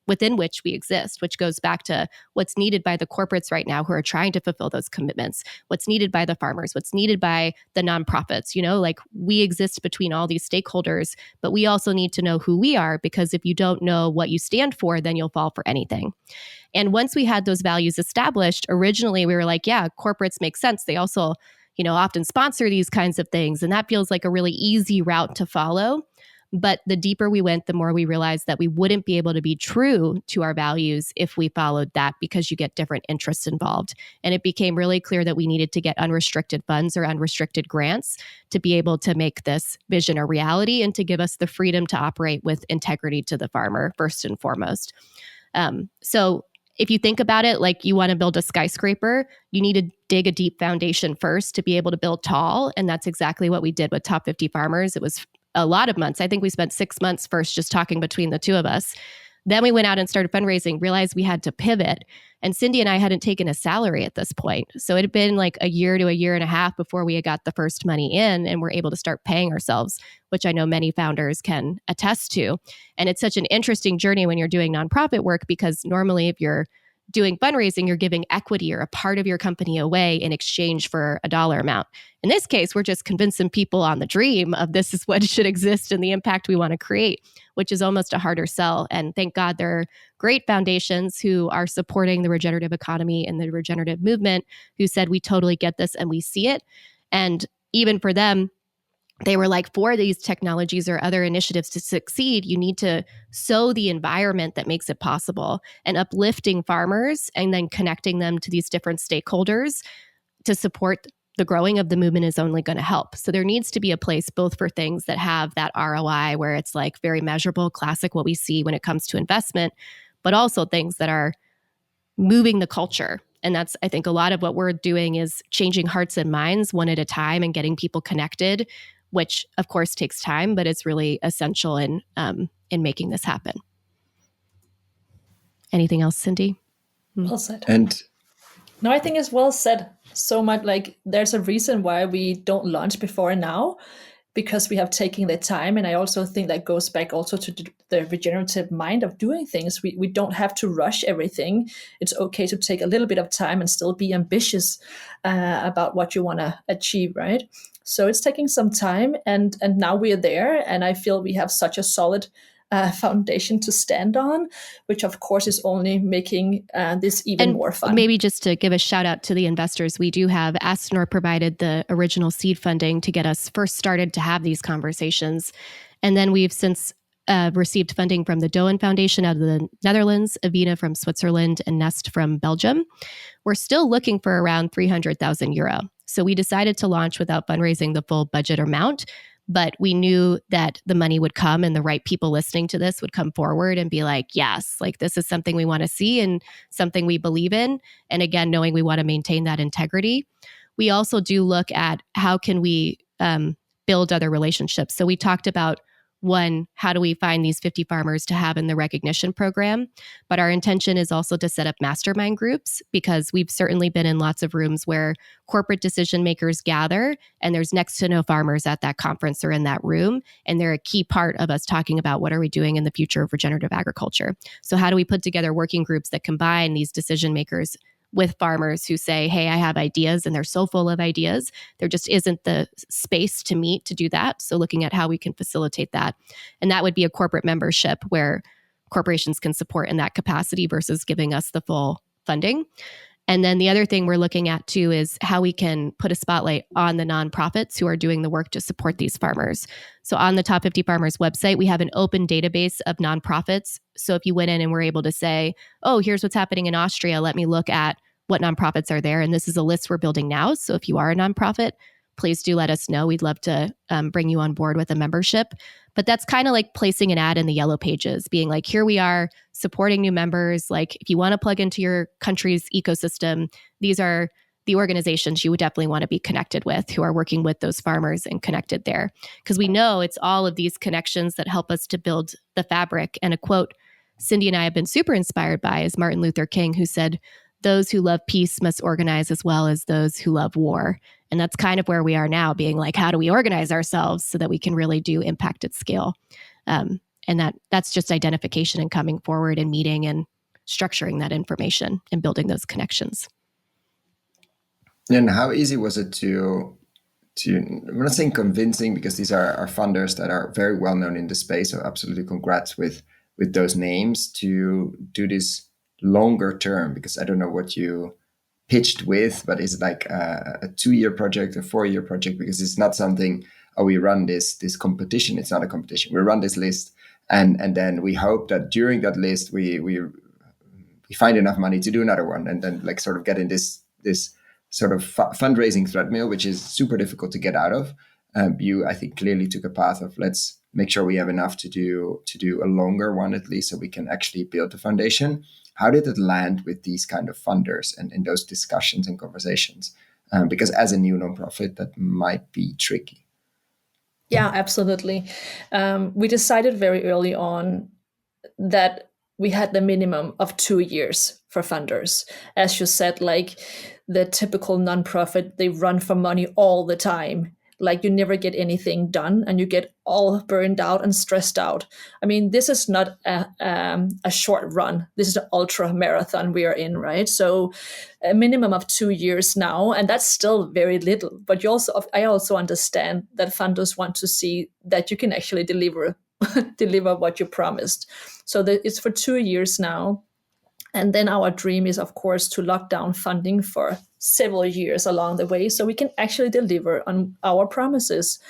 within which we exist, which goes back to what's needed by the corporates right now who are trying to fulfill those commitments, what's needed by the farmers, what's needed by the nonprofits. You know, like, we exist between all these stakeholders, but we also need to know who we are, because if you don't know what you stand for, then you'll fall for anything. And once we had those values established, originally we were like, yeah, corporates make sense. They also, you know, often sponsor these kinds of things. And that feels like a really easy route to follow. But the deeper we went, the more we realized that we wouldn't be able to be true to our values if we followed that, because you get different interests involved. And it became really clear that we needed to get unrestricted funds or unrestricted grants to be able to make this vision a reality and to give us the freedom to operate with integrity to the farmer, first and foremost. So if you think about it, like, you want to build a skyscraper, you need to dig a deep foundation first to be able to build tall. And that's exactly what we did with Top 50 Farmers. It was a lot of months. I think we spent 6 months first just talking between the two of us. Then we went out and started fundraising, realized we had to pivot. And Cindie and I hadn't taken a salary at this point. So it had been like a year to a year and a half before we had got the first money in and were able to start paying ourselves, which I know many founders can attest to. And it's such an interesting journey when you're doing nonprofit work, because normally if you're doing fundraising, you're giving equity or a part of your company away in exchange for a dollar amount. In this case, we're just convincing people on the dream of this is what should exist and the impact we want to create, which is almost a harder sell. And thank God there are great foundations who are supporting the regenerative economy and the regenerative movement, who said, we totally get this and we see it. And even for them, they were like, for these technologies or other initiatives to succeed, you need to sow the environment that makes it possible, and uplifting farmers and then connecting them to these different stakeholders to support the growing of the movement is only going to help. So there needs to be a place both for things that have that ROI where it's like very measurable, classic what we see when it comes to investment, but also things that are moving the culture. And that's, I think, a lot of what we're doing is changing hearts and minds one at a time and getting people connected, which of course takes time, but it's really essential in making this happen. Anything else, Cindie? Well said. And no, I think it's well said. So much, like, there's a reason why we don't launch before now, because we have taken the time. And I also think that goes back also to the regenerative mind of doing things. We don't have to rush everything. It's okay to take a little bit of time and still be ambitious about what you want to achieve, right? So it's taking some time, and now we're there. And I feel we have such a solid foundation to stand on, which of course is only making this even more fun. Maybe just to give a shout out to the investors, we do have Astonor provided the original seed funding to get us first started to have these conversations. And then we've since received funding from the Doen Foundation out of the Netherlands, Avena from Switzerland, and Nest from Belgium. We're still looking for around 300,000 euro. So we decided to launch without fundraising the full budget amount, but we knew that the money would come and the right people listening to this would come forward and be like, yes, like, this is something we want to see and something we believe in. And again, knowing we want to maintain that integrity. We also do look at how can we build other relationships. So we talked about, one, how do we find these 50 farmers to have in the recognition program? But our intention is also to set up mastermind groups, because we've certainly been in lots of rooms where corporate decision makers gather and there's next to no farmers at that conference or in that room. And they're a key part of us talking about what are we doing in the future of regenerative agriculture. So how do we put together working groups that combine these decision makers with farmers who say, hey, I have ideas, and they're so full of ideas. There just isn't the space to meet to do that. So looking at how we can facilitate that. And that would be a corporate membership where corporations can support in that capacity versus giving us the full funding. And then the other thing we're looking at too is how we can put a spotlight on the nonprofits who are doing the work to support these farmers. So on the Top 50 Farmers website, we have an open database of nonprofits. So if you went in and were able to say, oh, here's what's happening in Austria, let me look at what nonprofits are there. And this is a list we're building now. So if you are a nonprofit, please do let us know. We'd love to bring you on board with a membership. But that's kind of like placing an ad in the yellow pages, being like, here we are supporting new members. Like, if you want to plug into your country's ecosystem, these are the organizations you would definitely want to be connected with who are working with those farmers and connected there. Because we know it's all of these connections that help us to build the fabric. And a quote Cindie and I have been super inspired by is Martin Luther King, who said, those who love peace must organize as well as those who love war. And that's kind of where we are now, being like, how do we organize ourselves so that we can really do impact at scale? And that's just identification and coming forward and meeting and structuring that information and building those connections. And how easy was it to I'm not saying convincing, because these are our funders that are very well known in the space. So absolutely congrats with those names, to do this longer term, because I don't know what you pitched with, but is it like a 2-year project, a 4-year project? Because it's not something, oh, we run this competition. It's not a competition. We run this list, and then we hope that during that list we find enough money to do another one, and then like sort of get in this sort of fundraising treadmill, which is super difficult to get out of. You, I think, clearly took a path of, let's make sure we have enough to do a longer one at least, so we can actually build the foundation. How did it land with these kind of funders and in those discussions and conversations? Because as a new nonprofit, that might be tricky. Yeah, absolutely. We decided very early on that we had the minimum of 2 years for funders. As you said, like the typical nonprofit, they run for money all the time. Like you never get anything done and you get all burned out and stressed out. I mean, this is not a short run. This is an ultra marathon we are in, right? So a minimum of 2 years now, and that's still very little. But I also understand that funders want to see that you can actually deliver what you promised. So it's for 2 years now. And then our dream is, of course, to lock down funding for several years along the way so we can actually deliver on our promises.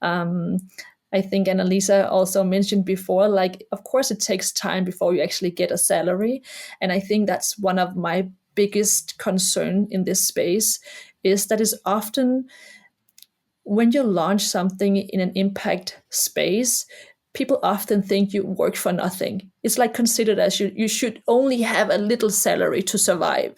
I think Analisa also mentioned before, like, of course, it takes time before you actually get a salary. And I think that's one of my biggest concern in this space, is that is often when you launch something in an impact space, people often think you work for nothing. It's like considered as you should only have a little salary to survive.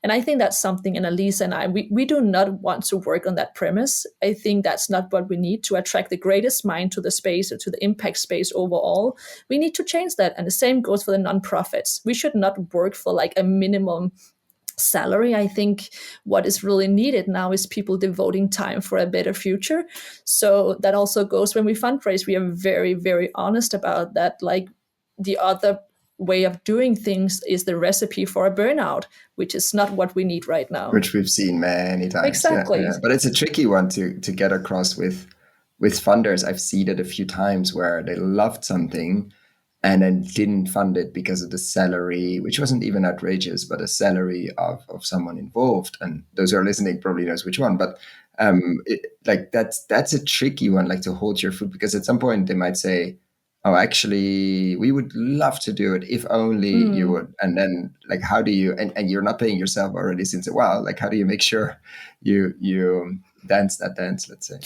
And I think that's something Analisa and I, we do not want to work on that premise. I think that's not what we need to attract the greatest mind to the space or to the impact space overall. We need to change that. And the same goes for the nonprofits. We should not work for like a minimum salary. I think what is really needed now is people devoting time for a better future. So that also goes when we fundraise. We are very, very honest about that. Like the other way of doing things is the recipe for a burnout, which is not what we need right now. Which we've seen many times. Exactly. Yeah. But it's a tricky one to get across with funders. I've seen it a few times where they loved something and then didn't fund it because of the salary, which wasn't even outrageous, but a salary of someone involved. And those who are listening probably knows which one. But that's a tricky one, like to hold your foot, because at some point they might say, oh, actually, we would love to do it if only you would. And then like, how do you, and you're not paying yourself already since a while, like how do you make sure you dance that dance, let's say?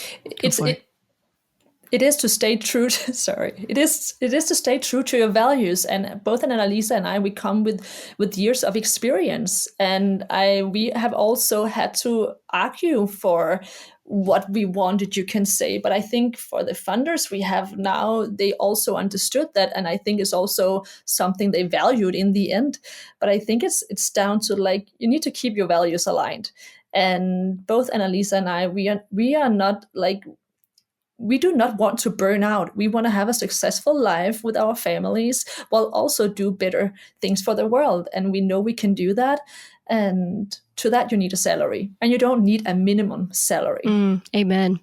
It is to stay true to, It is to stay true to your values. And both Analisa and I, we come with years of experience. And we have also had to argue for what we wanted, you can say. But I think for the funders we have now, they also understood that. And I think it's also something they valued in the end. But I think it's down to like, you need to keep your values aligned. And both Analisa and I, we are not like, we do not want to burn out. We want to have a successful life with our families while also do better things for the world. And we know we can do that. And to that, you need a salary. And you don't need a minimum salary. Amen.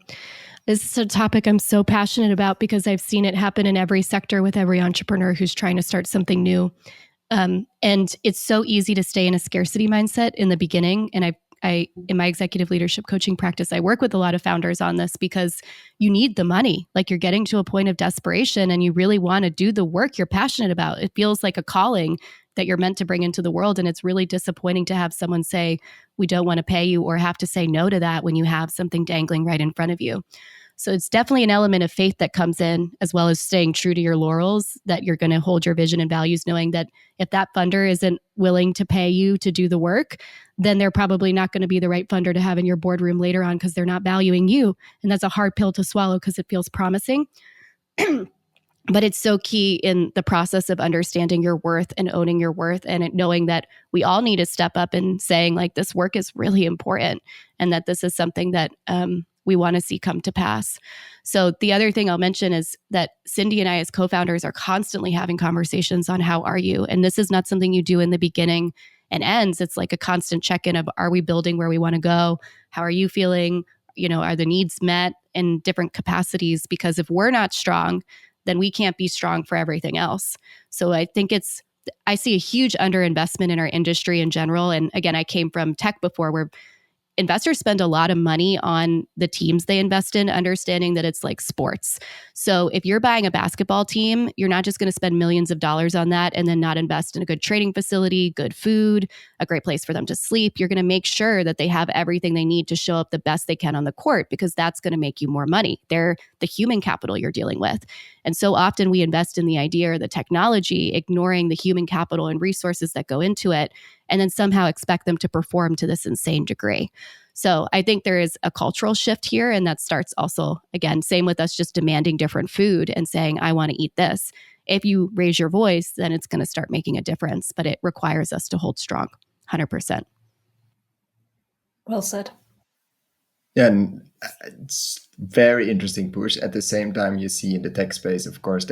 This is a topic I'm so passionate about because I've seen it happen in every sector with every entrepreneur who's trying to start something new. And it's so easy to stay in a scarcity mindset in the beginning. And I, in my executive leadership coaching practice, I work with a lot of founders on this because you need the money. Like you're getting to a point of desperation and you really want to do the work you're passionate about. It feels like a calling that you're meant to bring into the world. And it's really disappointing to have someone say, we don't want to pay you, or have to say no to that when you have something dangling right in front of you. So it's definitely an element of faith that comes in, as well as staying true to your laurels, that you're going to hold your vision and values, knowing that if that funder isn't willing to pay you to do the work, then they're probably not going to be the right funder to have in your boardroom later on because they're not valuing you. And that's a hard pill to swallow because it feels promising. But it's so key in the process of understanding your worth and owning your worth, and knowing that we all need to step up and saying, like, this work is really important and that this is something that we want to see come to pass. So the other thing I'll mention is that Cindie and I as co-founders are constantly having conversations on how are you? And this is not something you do in the beginning and ends. It's like a constant check-in of, are we building where we want to go? How are you feeling? You know, are the needs met in different capacities? Because if we're not strong, then we can't be strong for everything else. So I think I see a huge underinvestment in our industry in general. And again, I came from tech before, where investors spend a lot of money on the teams they invest in, understanding that it's like sports. So if you're buying a basketball team, you're not just going to spend millions of dollars on that and then not invest in a good training facility, good food, a great place for them to sleep. You're going to make sure that they have everything they need to show up the best they can on the court, because that's going to make you more money. They're the human capital you're dealing with. And so often we invest in the idea or the technology, ignoring the human capital and resources that go into it, and then somehow expect them to perform to this insane degree. So I think there is a cultural shift here, and that starts also, again, same with us just demanding different food and saying, I want to eat this. If you raise your voice, then it's going to start making a difference, but it requires us to hold strong, 100%. Well said. Yeah, and it's very interesting push. At the same time, you see in the tech space, of course,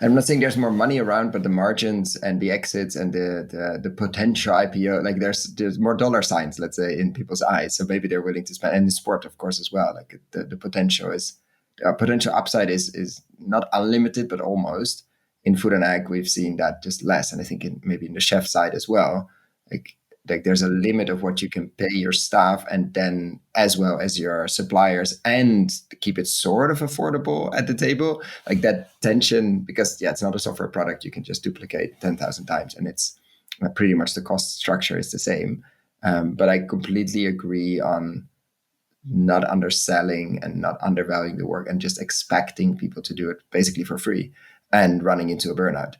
I'm not saying there's more money around, but the margins and the exits and the potential IPO, like there's more dollar signs, let's say, in people's eyes. So maybe they're willing to spend, and in sport, of course, as well. Like the potential upside is not unlimited, but almost. In food and ag, we've seen that just less, and I think maybe in the chef side as well. Like there's a limit of what you can pay your staff, and then as well as your suppliers, and keep it sort of affordable at the table. Like that tension, because it's not a software product you can just duplicate 10,000 times, and it's pretty much the cost structure is the same. But I completely agree on not underselling and not undervaluing the work and just expecting people to do it basically for free and running into a burnout.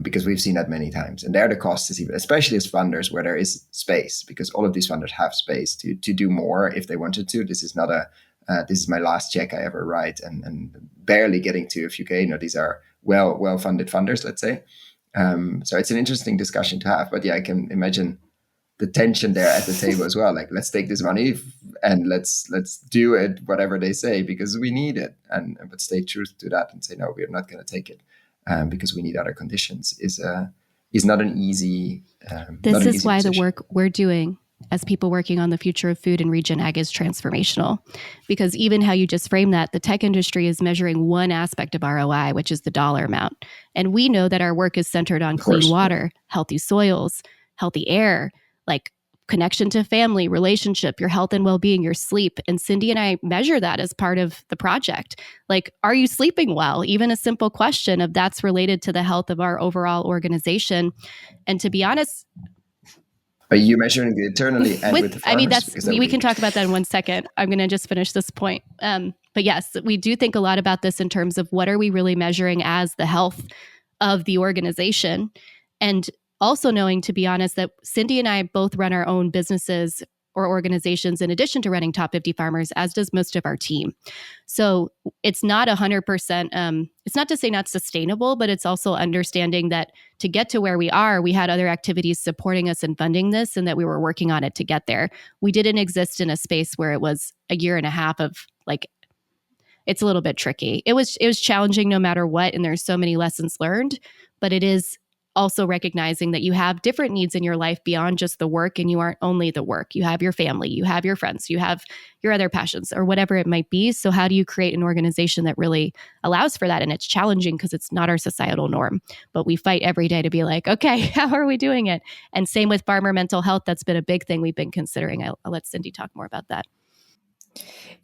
Because we've seen that many times. And there the cost is even, especially as funders where there is space, because all of these funders have space to do more if they wanted to. This is not this is my last check I ever write and barely getting to a few K. These are well-funded funders, let's say. So it's an interesting discussion to have. But I can imagine the tension there at the table as well. Like, let's take this money and let's do it, whatever they say, because we need it. But stay true to that and say, no, we're not going to take it. Because we need other conditions is not an easy. This is why position. The work we're doing as people working on the future of food and regen ag is transformational. Because even how you just framed that, the tech industry is measuring one aspect of ROI, which is the dollar amount. And we know that our work is centered on clean water, healthy soils, healthy air, like connection to family, relationship, your health and well-being, your sleep. And Cindie and I measure that as part of the project. Like, are you sleeping well? Even a simple question of that's related to the health of our overall organization. And to be honest, are you measuring it internally and with the farmers? We can talk about that in 1 second. I'm going to just finish this point. But yes, we do think a lot about this in terms of what are we really measuring as the health of the organization. And also knowing, to be honest, that Cindie and I both run our own businesses or organizations in addition to running Top 50 Farmers, as does most of our team. So it's not 100%, it's not to say not sustainable, but it's also understanding that to get to where we are, we had other activities supporting us and funding this, and that we were working on it to get there. We didn't exist in a space where it was a year and a half of like, it's a little bit tricky. It was challenging no matter what, and there's so many lessons learned, but it is also recognizing that you have different needs in your life beyond just the work, and you aren't only the work. You have your family, you have your friends, you have your other passions, or whatever it might be. So how do you create an organization that really allows for that? And it's challenging because it's not our societal norm, but we fight every day to be like, okay, how are we doing it? And same with farmer mental health. That's been a big thing we've been considering. I'll let Cindie talk more about that.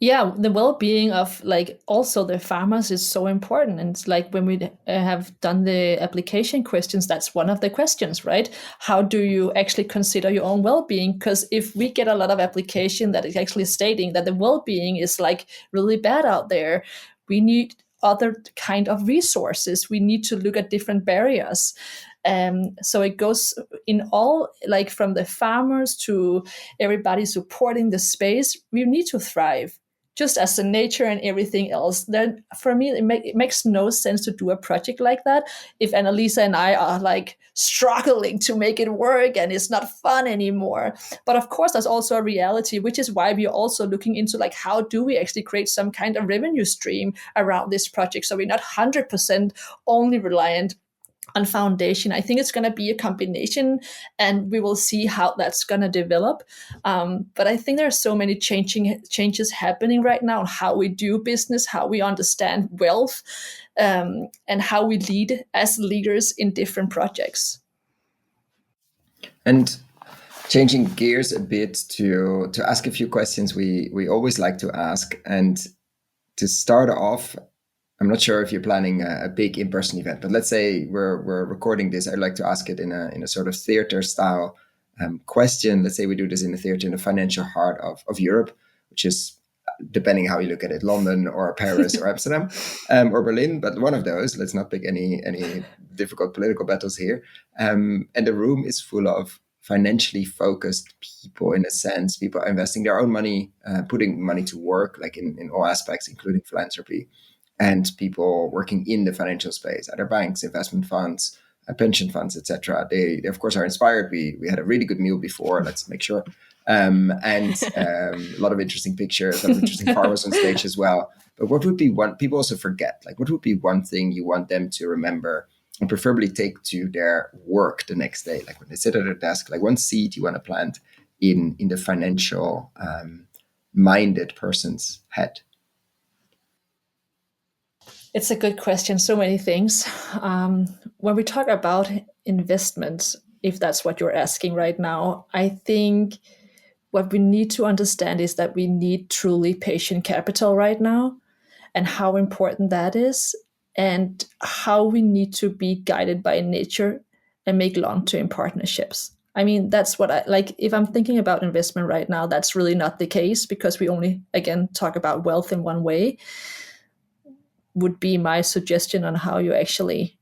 Yeah, the well-being of like also the farmers is so important. And it's like when we have done the application questions, that's one of the questions, right? How do you actually consider your own well-being? Because if we get a lot of application that is actually stating that the well-being is like really bad out there, we need other kind of resources. We need to look at different barriers. So it goes in all, like from the farmers to everybody supporting the space. We need to thrive just as the nature and everything else. Then for me, it makes no sense to do a project like that if Analisa and I are like struggling to make it work and it's not fun anymore. But of course, there's also a reality, which is why we are also looking into like, how do we actually create some kind of revenue stream around this project so we're not 100% only reliant on foundation. I think it's going to be a combination, and we will see how that's going to develop. But I think there are so many changes happening right now on how we do business, how we understand wealth, and how we lead as leaders in different projects. And changing gears a bit to ask a few questions we always like to ask. And to start off, I'm not sure if you're planning a big in-person event, but let's say we're recording this. I'd like to ask it in a sort of theater style question. Let's say we do this in a theater in the financial heart of Europe, which is, depending how you look at it, London or Paris or Amsterdam or Berlin, but one of those. Let's not pick any difficult political battles here. And the room is full of financially focused people, in a sense. People are investing their own money, putting money to work, like in all aspects, including philanthropy. And people working in the financial space, other banks, investment funds, pension funds, etc. They of course are inspired. We had a really good meal before. Let's make sure, and a lot of interesting pictures, a lot of interesting farmers on stage as well. But what would be one? People also forget. Like, what would be one thing you want them to remember and preferably take to their work the next day? Like when they sit at their desk, like one seed you want to plant in the financial minded person's head. It's a good question. So many things. When we talk about investments, if that's what you're asking right now, I think what we need to understand is that we need truly patient capital right now, and how important that is, and how we need to be guided by nature and make long-term partnerships. I mean, that's what I like. If I'm thinking about investment right now, that's really not the case, because we only, again, talk about wealth in one way. Would be my suggestion on how you actually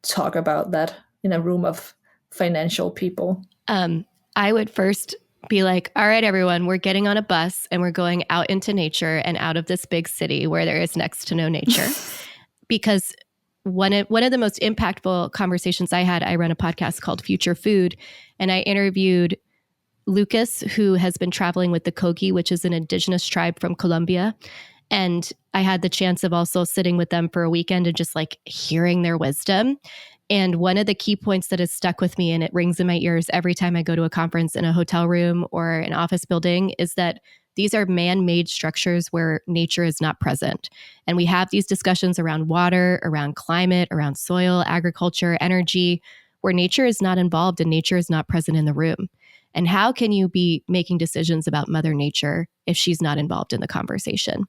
talk about that in a room of financial people. I would first be like, all right, everyone, we're getting on a bus and we're going out into nature and out of this big city where there is next to no nature. Because one of the most impactful conversations I had, I run a podcast called Future Food, and I interviewed Lucas, who has been traveling with the Kogi, which is an indigenous tribe from Colombia. And I had the chance of also sitting with them for a weekend and just like hearing their wisdom. And one of the key points that has stuck with me, and it rings in my ears every time I go to a conference in a hotel room or an office building, is that these are man-made structures where nature is not present. And we have these discussions around water, around climate, around soil, agriculture, energy, where nature is not involved and nature is not present in the room. And how can you be making decisions about Mother Nature if she's not involved in the conversation?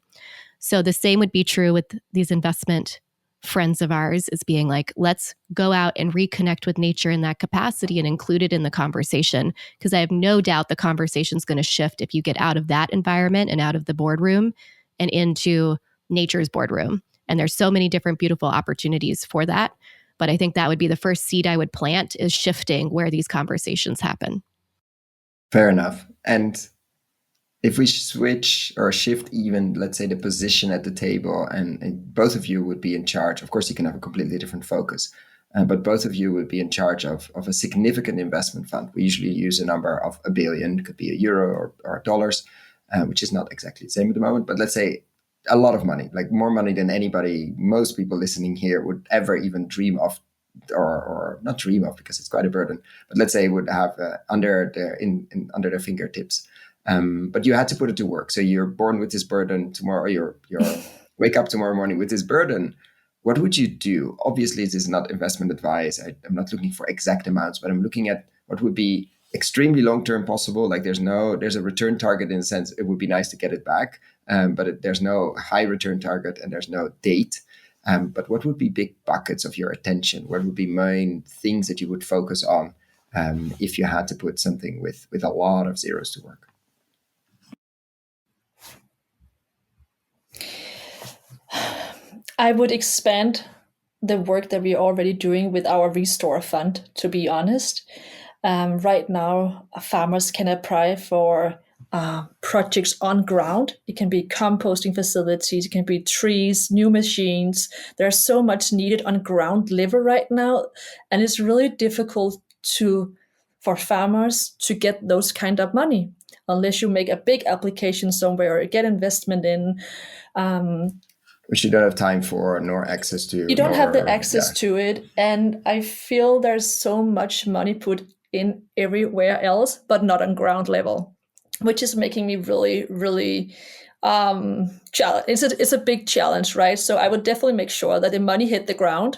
So the same would be true with these investment friends of ours, is being like, let's go out and reconnect with nature in that capacity and include it in the conversation. Because I have no doubt the conversation is going to shift if you get out of that environment and out of the boardroom and into nature's boardroom. And there's so many different beautiful opportunities for that. But I think that would be the first seed I would plant, is shifting where these conversations happen. Fair enough. And if we switch or shift even, let's say, the position at the table, and both of you would be in charge, of course, you can have a completely different focus, but both of you would be in charge of a significant investment fund. We usually use a number of $1 billion, could be euro or dollars, which is not exactly the same at the moment, but let's say a lot of money, like more money than anybody, most people listening here would ever even dream of or not dream of, because it's quite a burden, but let's say would have under their fingertips. But you had to put it to work. So you're born with this burden tomorrow. You're wake up tomorrow morning with this burden. What would you do? Obviously, this is not investment advice. I'm not looking for exact amounts, but I'm looking at what would be extremely long-term possible. Like there's a return target in a sense. It would be nice to get it back, but there's no high return target and there's no date. But what would be big buckets of your attention? What would be main things that you would focus on if you had to put something with a lot of zeros to work? I would expand the work that we're already doing with our Restore Fund, to be honest. Right now, farmers can apply for projects on ground. It can be composting facilities, it can be trees, new machines. There's so much needed on ground level right now, and it's really difficult for farmers to get those kind of money unless you make a big application somewhere or get investment in. Which you don't have time for, nor access to. You don't have the access to it, and I feel there's so much money put in everywhere else, but not on ground level, which is making me really, really challenge. It's a big challenge, right? So I would definitely make sure that the money hit the ground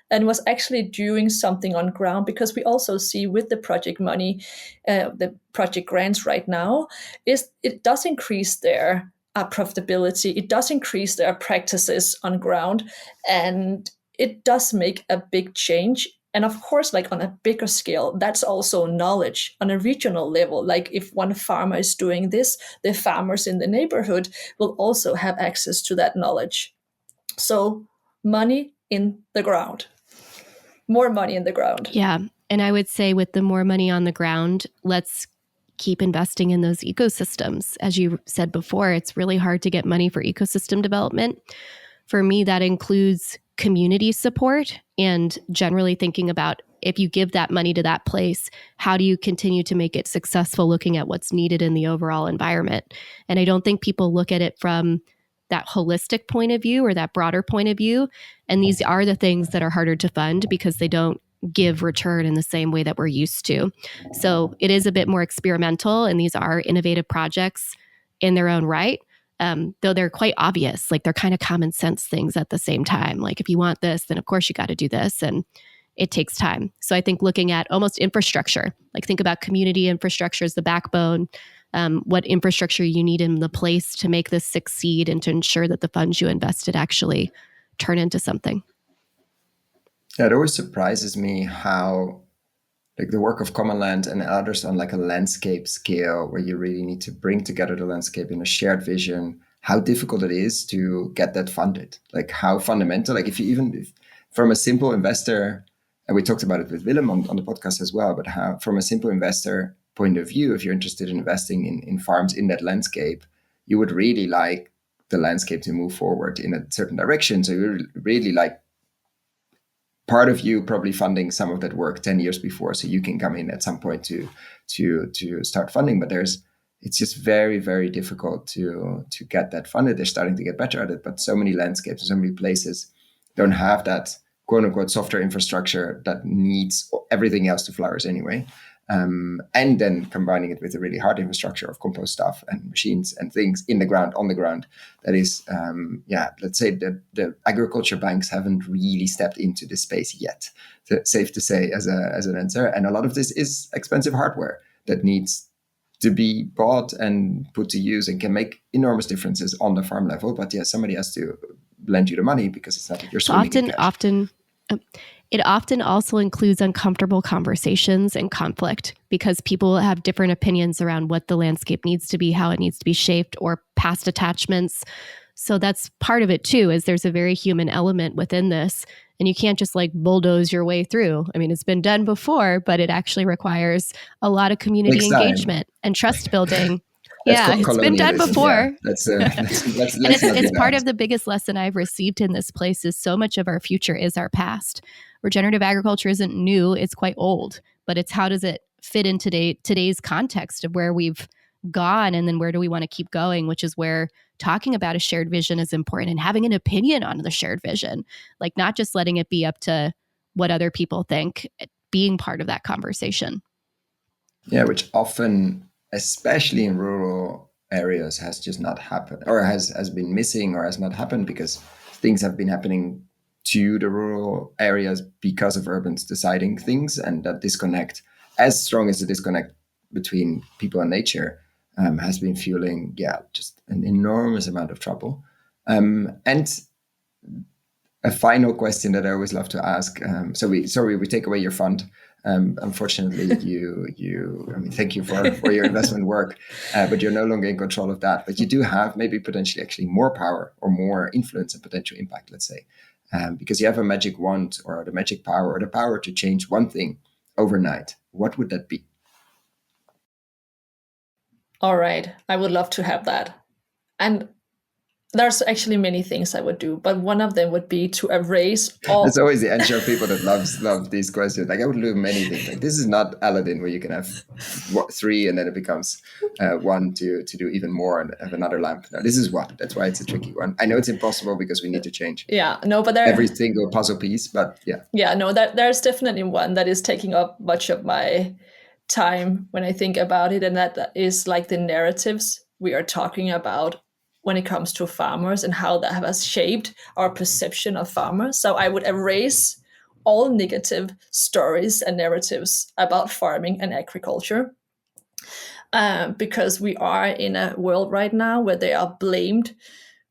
and was actually doing something on ground, because we also see with the project money, the project grants right now, it does increase their profitability. It does increase their practices on ground, and it does make a big change. And of course, like on a bigger scale, that's also knowledge on a regional level. Like if one farmer is doing this, the farmers in the neighborhood will also have access to that knowledge. So money in the ground, more money in the ground. Yeah. And I would say with the more money on the ground, let's keep investing in those ecosystems. As you said before, it's really hard to get money for ecosystem development. For me, that includes community support and generally thinking about, if you give that money to that place, how do you continue to make it successful, looking at what's needed in the overall environment. And I don't think people look at it from that holistic point of view or that broader point of view. And these are the things that are harder to fund because they don't give return in the same way that we're used to. So it is a bit more experimental, and these are innovative projects in their own right, though they're quite obvious. Like they're kind of common sense things at the same time. Like if you want this, then of course you got to do this, and it takes time. So I think looking at almost infrastructure, like think about community infrastructure as the backbone, what infrastructure you need in the place to make this succeed and to ensure that the funds you invested actually turn into something. Yeah, it always surprises me how like the work of Common Land and others on like a landscape scale, where you really need to bring together the landscape in a shared vision, how difficult it is to get that funded. Like how fundamental, like if from a simple investor, and we talked about it with Willem on the podcast as well, but how from a simple investor point of view, if you're interested in investing in farms in that landscape, you would really like the landscape to move forward in a certain direction. So you really like part of you probably funding some of that work 10 years before, so you can come in at some point to start funding. But it's just very, very difficult to get that funded. They're starting to get better at it, but so many landscapes and so many places don't have that quote unquote software infrastructure that needs everything else to flourish anyway. And then combining it with a really hard infrastructure of compost stuff and machines and things on the ground. That is, let's say that the agriculture banks haven't really stepped into this space yet. Safe to say as an answer. And a lot of this is expensive hardware that needs to be bought and put to use and can make enormous differences on the farm level. But yeah, somebody has to lend you the money, because it's not that you're swimming in cash. It often also includes uncomfortable conversations and conflict, because people have different opinions around what the landscape needs to be, how it needs to be shaped, or past attachments. So that's part of it too, is there's a very human element within this, and you can't just like bulldoze your way through. I mean, it's been done before, but it actually requires a lot of community engagement and trust building. Yeah, it's been done before. Yeah, it's part of the biggest lesson I've received in this place is so much of our future is our past. Regenerative agriculture isn't new, it's quite old, but it's how does it fit in today's context of where we've gone, and then where do we want to keep going, which is where talking about a shared vision is important and having an opinion on the shared vision, like not just letting it be up to what other people think, being part of that conversation. Yeah, which often, especially in rural areas, has just not happened, or has been missing, or has not happened because things have been happening to the rural areas because of urbans deciding things, and that disconnect, as strong as the disconnect between people and nature, has been fueling, just an enormous amount of trouble. And a final question that I always love to ask. We take away your fund. Unfortunately, thank you for your investment work, but you're no longer in control of that. But you do have maybe potentially actually more power or more influence and potential impact, let's say, because you have a magic wand or the magic power or the power to change one thing overnight. What would that be? All right, I would love to have that. And there's actually many things I would do, but one of them would be to erase all. That's always the answer of people that love these questions. Like, I would do many things. Like, this is not Aladdin where you can have 3 and then it becomes 1 to do even more and have another lamp. No, this is one. That's why it's a tricky one. I know it's impossible because we need to change. Yeah, no, but every single puzzle piece. But there's definitely one that is taking up much of my time when I think about it, and that is like the narratives we are talking about when it comes to farmers and how that has shaped our perception of farmers. So I would erase all negative stories and narratives about farming and agriculture, because we are in a world right now where they are blamed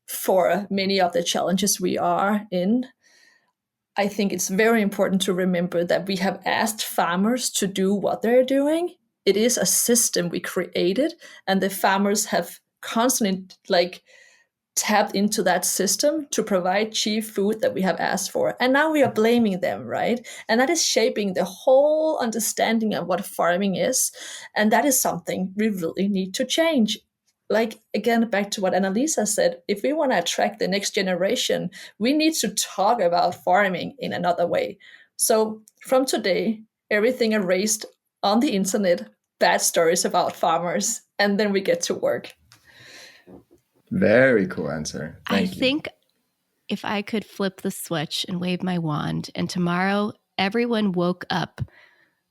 for many of the challenges we are in. I think it's very important to remember that we have asked farmers to do what they're doing. It is a system we created, and the farmers have constantly tapped into that system to provide cheap food that we have asked for. And now we are blaming them, right? And that is shaping the whole understanding of what farming is. And that is something we really need to change. Again, back to what Analisa said, if we want to attract the next generation, we need to talk about farming in another way. So from today, everything erased on the internet, bad stories about farmers, and then we get to work. Very cool answer. Thank you. I think if I could flip the switch and wave my wand, and tomorrow everyone woke up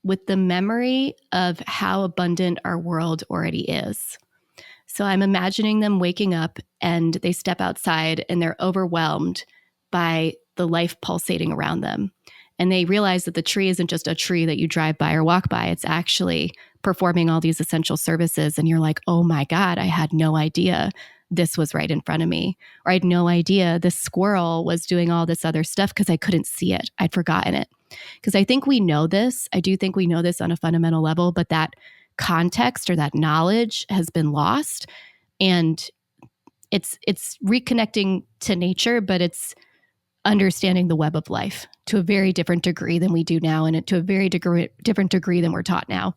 with the memory of how abundant our world already is. So I'm imagining them waking up and they step outside and they're overwhelmed by the life pulsating around them. And they realize that the tree isn't just a tree that you drive by or walk by. It's actually performing all these essential services. And you're like, oh my God, I had no idea this was right in front of me. Or I had no idea this squirrel was doing all this other stuff because I couldn't see it. I'd forgotten it. Because I think we know this. I do think we know this on a fundamental level, but that context or that knowledge has been lost. And it's reconnecting to nature, but it's understanding the web of life to a very different degree than we do now, and to a very different degree than we're taught now.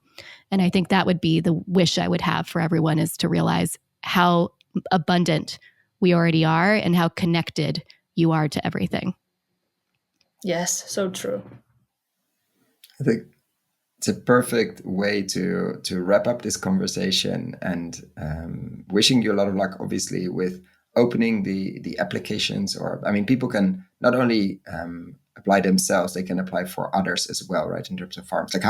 And I think that would be the wish I would have for everyone, is to realize how abundant we already are and how connected you are to everything. Yes, so true. I think it's a perfect way to wrap up this conversation, and wishing you a lot of luck, obviously, with opening the applications. Or, I mean, people can not only apply themselves, they can apply for others as well, right? In terms of farms, like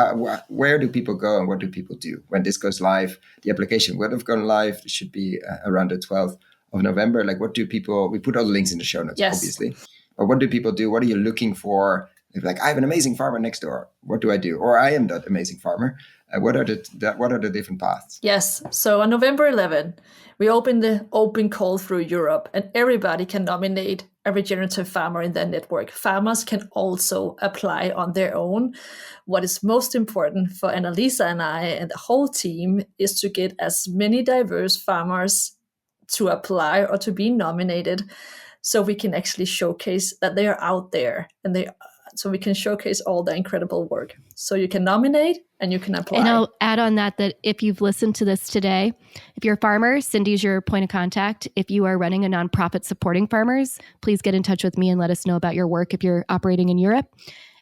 where do people go and what do people do when this goes live? The application would have gone live. It should be around the 12th of November. Like, what do people? We put all the links in the show notes, obviously. But what do people do? What are you looking for? If like, I have an amazing farmer next door, what do I do? Or I am that amazing farmer. What are the different paths? Yes. So on November 11, we open the open call through Europe, and everybody can nominate a regenerative farmer in their network. Farmers can also apply on their own. What is most important for Analisa and I and the whole team is to get as many diverse farmers to apply or to be nominated, so we can actually showcase that they are out there, and so we can showcase all the incredible work. So you can nominate and you can apply. And I'll add on that if you've listened to this today, if you're a farmer, Cindie's your point of contact. If you are running a nonprofit supporting farmers, please get in touch with me and let us know about your work if you're operating in Europe.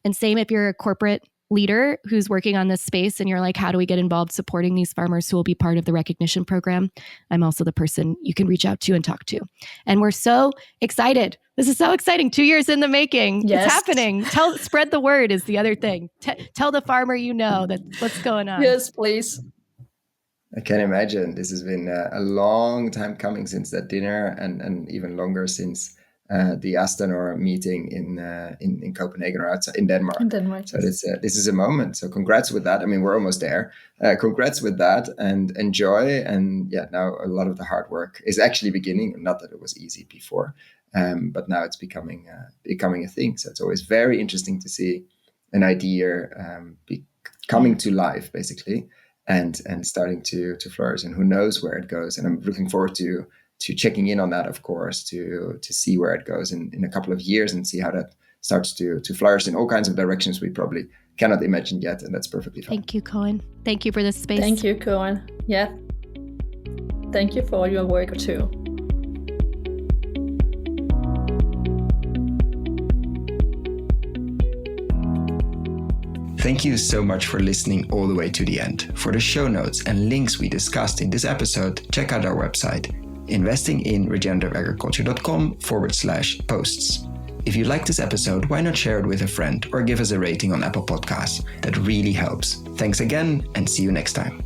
And same if you're a corporate leader who's working on this space and you're like, how do we get involved supporting these farmers who will be part of the recognition program? I'm also the person you can reach out to and talk to. And we're so excited. This is so exciting. 2 years in the making. Yes. It's happening. Spread the word is the other thing. Tell the farmer you know that what's going on. Yes, please. I can imagine this has been a long time coming since that dinner, and even longer since the Astanor meeting in Copenhagen or outside in Denmark. In Denmark. So this is a moment. So congrats with that. I mean, we're almost there. Congrats with that, and enjoy. And yeah, now a lot of the hard work is actually beginning. Not that it was easy before, but now it's becoming a thing. So it's always very interesting to see an idea coming to life, basically, and starting to flourish. And who knows where it goes. And I'm looking forward to checking in on that, of course, to see where it goes in a couple of years and see how that starts to flourish in all kinds of directions we probably cannot imagine yet. And that's perfectly fine. Thank you, Cohen. Thank you for this space. Thank you, Cohen. Yeah. Thank you for all your work too. Thank you so much for listening all the way to the end. For the show notes and links we discussed in this episode, check out our website, investinginregenerativeagriculture.com/posts. If you like this episode, why not share it with a friend or give us a rating on Apple Podcasts? That really helps. Thanks again, and see you next time.